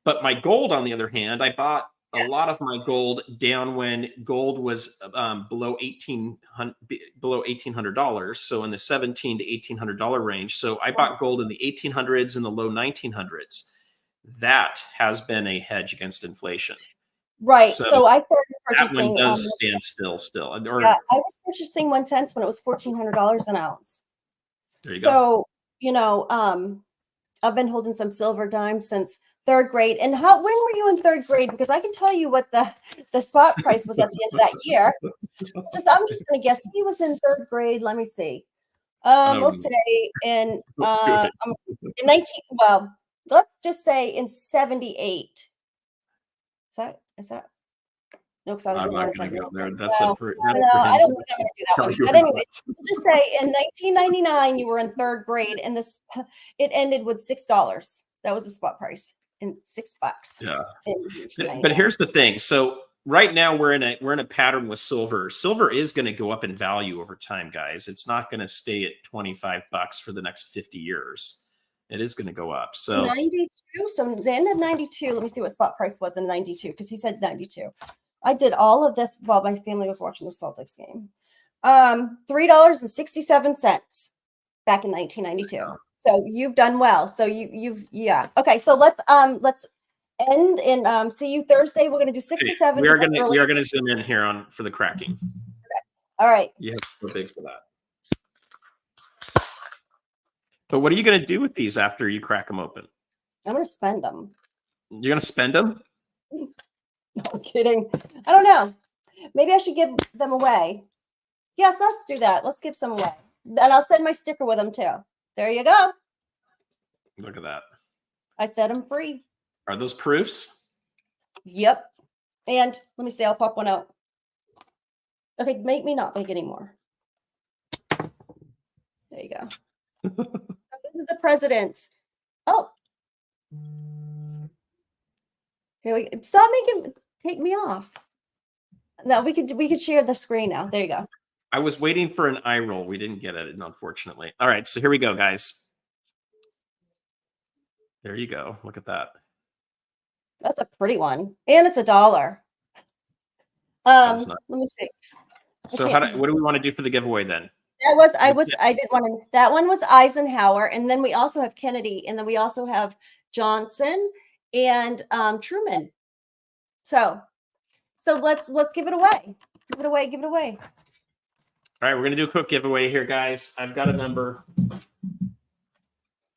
But my gold, on the other hand, I bought a lot of my gold down when gold was below $1,800, so in the $1,700 to $1,800 range. So I bought gold in the 1800s and the low 1900s. That has been a hedge against inflation. Right. So I started purchasing. That one does stand still. I was purchasing 110s when it was $1,400 an ounce. There you go. I've been holding some silver dimes since third grade. And when were you in third grade? Because I can tell you what the spot price was at the end of that year. I'm just going to guess. He was in third grade. Let me see. We'll say in 19. Well, let's just say in 78. Is that? No, because I was I'm not running going to something go there. else. That's No, up for no, that's for I him don't to think I'm going to do that tell one. you But anyway, about. we'll just say in 1999 you were in third grade, and it ended with $6. That was the spot price, and $6 Yeah. in But 1999. here's the thing. So right now we're in a pattern with silver. Silver is going to go up in value over time, guys. It's not going to stay at $25 for the next 50 years. It is going to go up. So 92. So the end of 92. Let me see what spot price was in 92 because he said 92. I did all of this while my family was watching the Celtics game. $3.67 back in 1992. So you've done well. So yeah. Okay. So let's end and see you Thursday. We're gonna do 67. we are gonna zoom in here for the cracking. Okay. All right. You have to go big for that. But what are you gonna do with these after you crack them open? I'm gonna spend them. You're gonna spend them? No, I'm kidding. I don't know. Maybe I should give them away. Yes, let's do that. Let's give some away. And I'll send my sticker with them too. There you go. Look at that. I set them free. Are those proofs? Yep. And let me see. I'll pop one out. Okay, make me not make any more. There you go. This is the president's. Oh. Here we go. Stop take me off. No, we could share the screen now. There you go. I was waiting for an eye roll. We didn't get it, unfortunately. All right, so here we go, guys. There you go. Look at that. That's a pretty one. And it's $1. Let me see. So what do we want to do for the giveaway then? I didn't want to. That one was Eisenhower, and then we also have Kennedy, and then we also have Johnson and Truman. So let's give it away. Give it away. Give it away. All right, we're gonna do a quick giveaway here, guys. I've got a number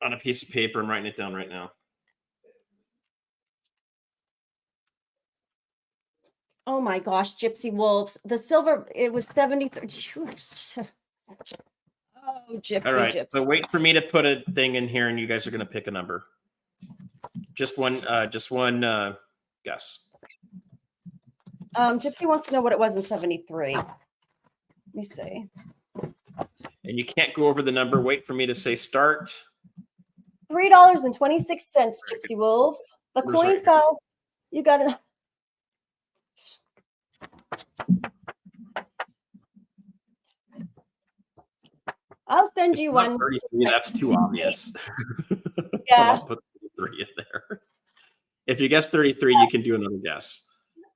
on a piece of paper. I'm writing it down right now. Oh my gosh, Gypsy Wolves. The silver, it was 73. Oh, Gypsy. All right, Gypsy. so wait for me to put a thing in here, and you guys are gonna pick a number. Just one guess. Gypsy wants to know what it was in 73. Let me see. And you can't go over the number. Wait for me to say start. $3.26, Gypsy Wolves. The coin fell. You got it. I'll send you one. 33, that's too obvious. Yeah. I'll put 33 in there. If you guess 33, you can do another guess.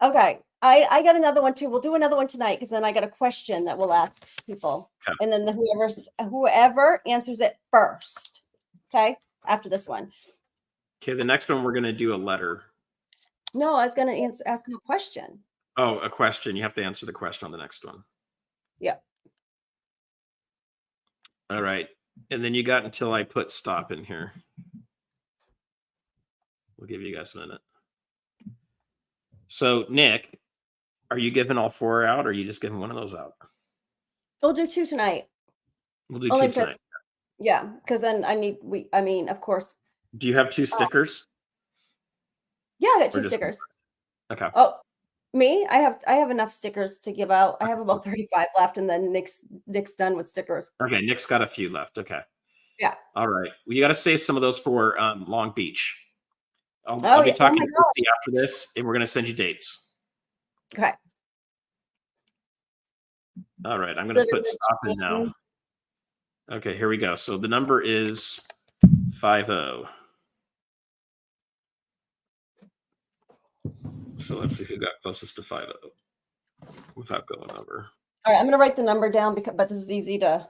Okay. I got another one too. We'll do another one tonight because then I got a question that we'll ask people. Okay. And then whoever answers it first. Okay. After this one. Okay. The next one, we're going to do a letter. No, I was going to ask him a question. Oh, a question. You have to answer the question on the next one. Yeah. All right. And then you got until I put stop in here. We'll give you guys a minute. So, Nick, are you giving all 4 out, or are you just giving one of those out? We'll do 2 tonight. We'll do 2 tonight. Yeah, because then of course. Do you have 2 stickers? Yeah, I got 2 stickers. Okay. Oh, me? I have enough stickers to give out. I have about 35 left, and then Nick's done with stickers. Okay, Nick's got a few left. Okay. Yeah. All right. Well, you got to save some of those for Long Beach. I'll be talking to you after this, and we're going to send you dates. Okay. All right. I'm going to put stop in now. Okay, here we go. So the number is 50. So let's see who got closest to 50 without going over. All right, I'm going to write the number down but this is easy to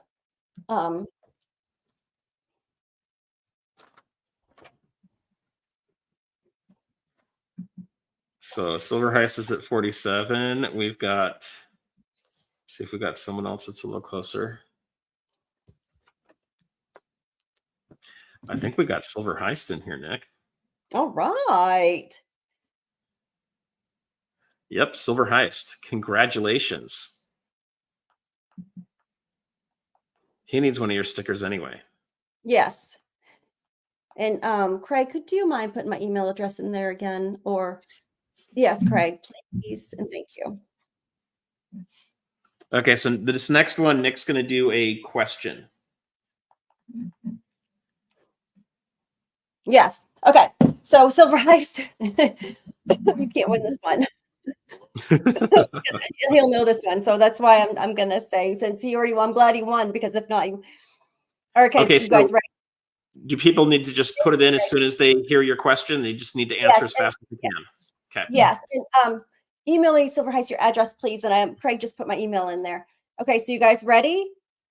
So Silver Heist is at 47. We've got, see if we got someone else that's a little closer. I think we got Silver Heist in here, Nick. All right. Yep, Silver Heist. Congratulations. He needs one of your stickers anyway. Yes. And Craig, do you mind putting my email address in there again? Or Yes, Craig, please, and thank you. Okay, so this next one, Nick's going to do a question. Yes. Okay. So Silver Heist, you can't win this one. Because he'll know this one. So that's why I'm gonna say, since he already won, I'm glad he won, because if not, you Okay, you so guys ready? do people need to just put it in as soon as they hear your question? They just need to answer as fast as they can. Okay. Yes. And email me, Silver Heist, your address, please. And Craig just put my email in there. Okay, so you guys ready?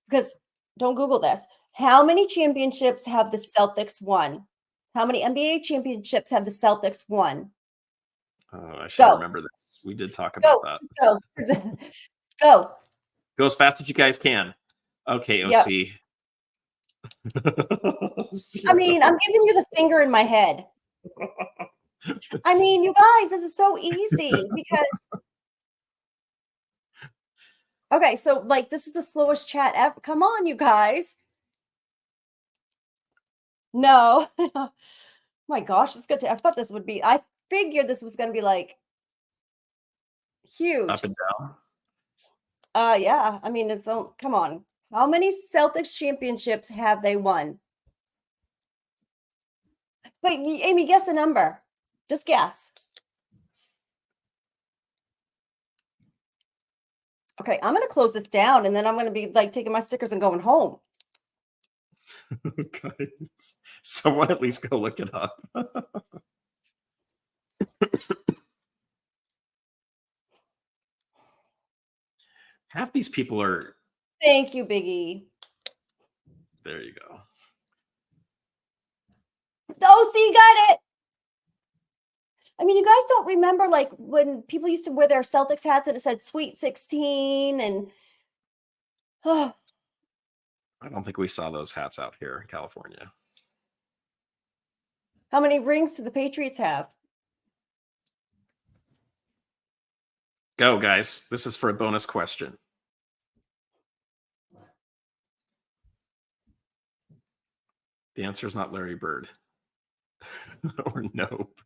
Because don't Google this. How many championships have the Celtics won? How many NBA championships have the Celtics won? Oh, I should Go. remember this. We did talk about that. Go. Go. Go as fast as you guys can. Okay, Yep. OC. I mean, I'm giving you the finger in my head. I mean, you guys, this is so easy because okay, so like this is the slowest chat ever. Come on, you guys. No. My gosh, it's good to I thought this would be, I figured this was gonna be like huge. Up and down. Yeah. I mean, it's come on. How many Celtics championships have they won? Wait, Amy, guess a number. Just guess. Okay, I'm gonna close this down and then I'm gonna be like taking my stickers and going home. Guys, someone at least go look it up. Half these people are. Thank you, Biggie. There you go. Oh, see, got it. I mean, you guys don't remember like when people used to wear their Celtics hats and it said Sweet 16 and oh. I don't think we saw those hats out here in California. How many rings do the Patriots have? Go, guys. This is for a bonus question. The answer is not Larry Bird. Or nope.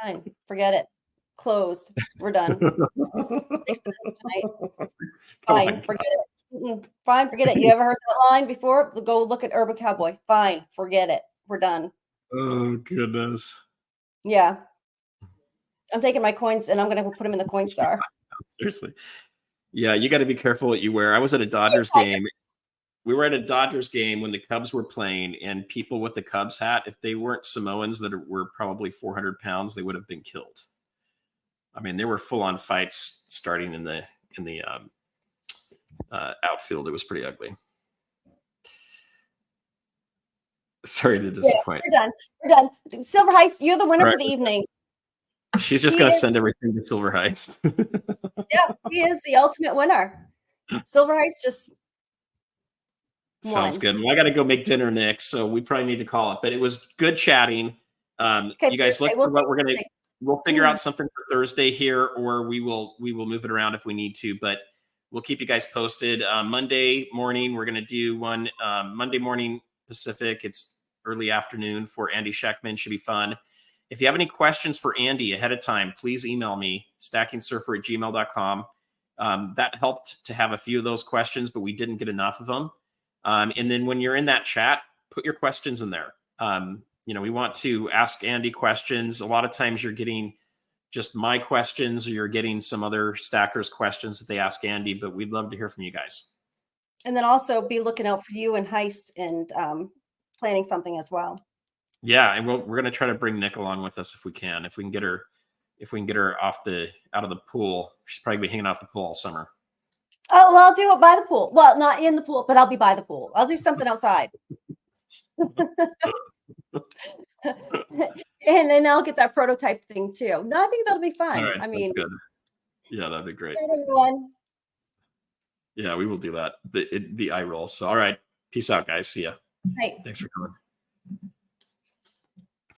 Fine. Forget it. Closed. We're done. Thanks for tonight. Fine. Forget it. Fine. Forget it. You ever heard that line before? Go look at Urban Cowboy. Fine. Forget it. We're done. Oh, goodness. Yeah. I'm taking my coins and I'm going to put them in the Coinstar. Seriously. Yeah, you got to be careful what you wear. I was at a Dodgers game. We were at a Dodgers game when the Cubs were playing, and people with the Cubs hat, if they weren't Samoans that were probably 400 pounds, they would have been killed. I mean, there were full-on fights starting in the outfield. It was pretty ugly. Sorry to disappoint. Yeah, we're done. Silver Heist, you're the winner for the evening. She's just going to send everything to Silver Heist. Yeah, he is the ultimate winner. Silver Heist just sounds good. Well, I got to go make dinner next, so we probably need to call it. But it was good chatting. You guys look for what we're going to. We'll figure out something for Thursday here, or we will move it around if we need to. But we'll keep you guys posted. Monday morning, we're going to do one. Monday morning Pacific. It's early afternoon for Andy Scheckman. Should be fun. If you have any questions for Andy ahead of time, please email me, stackingsurfer@gmail.com. That helped to have a few of those questions, but we didn't get enough of them. And then when you're in that chat, put your questions in there. We want to ask Andy questions. A lot of times you're getting just my questions or you're getting some other stackers' questions that they ask Andy, but we'd love to hear from you guys. And then also be looking out for you and Heist and planning something as well. Yeah, and we're going to try to bring Nick along with us if we can. If we can get her out of the pool, she's probably be hanging off the pool all summer. Oh, well, I'll do it by the pool. Well, not in the pool, but I'll be by the pool. I'll do something outside. And then I'll get that prototype thing too. No, I think that'll be fun. Right, I mean, good. Yeah, that'd be great. Everyone. Yeah, we will do that. The eye roll. So, all right. Peace out, guys. See ya. Right. Thanks for coming.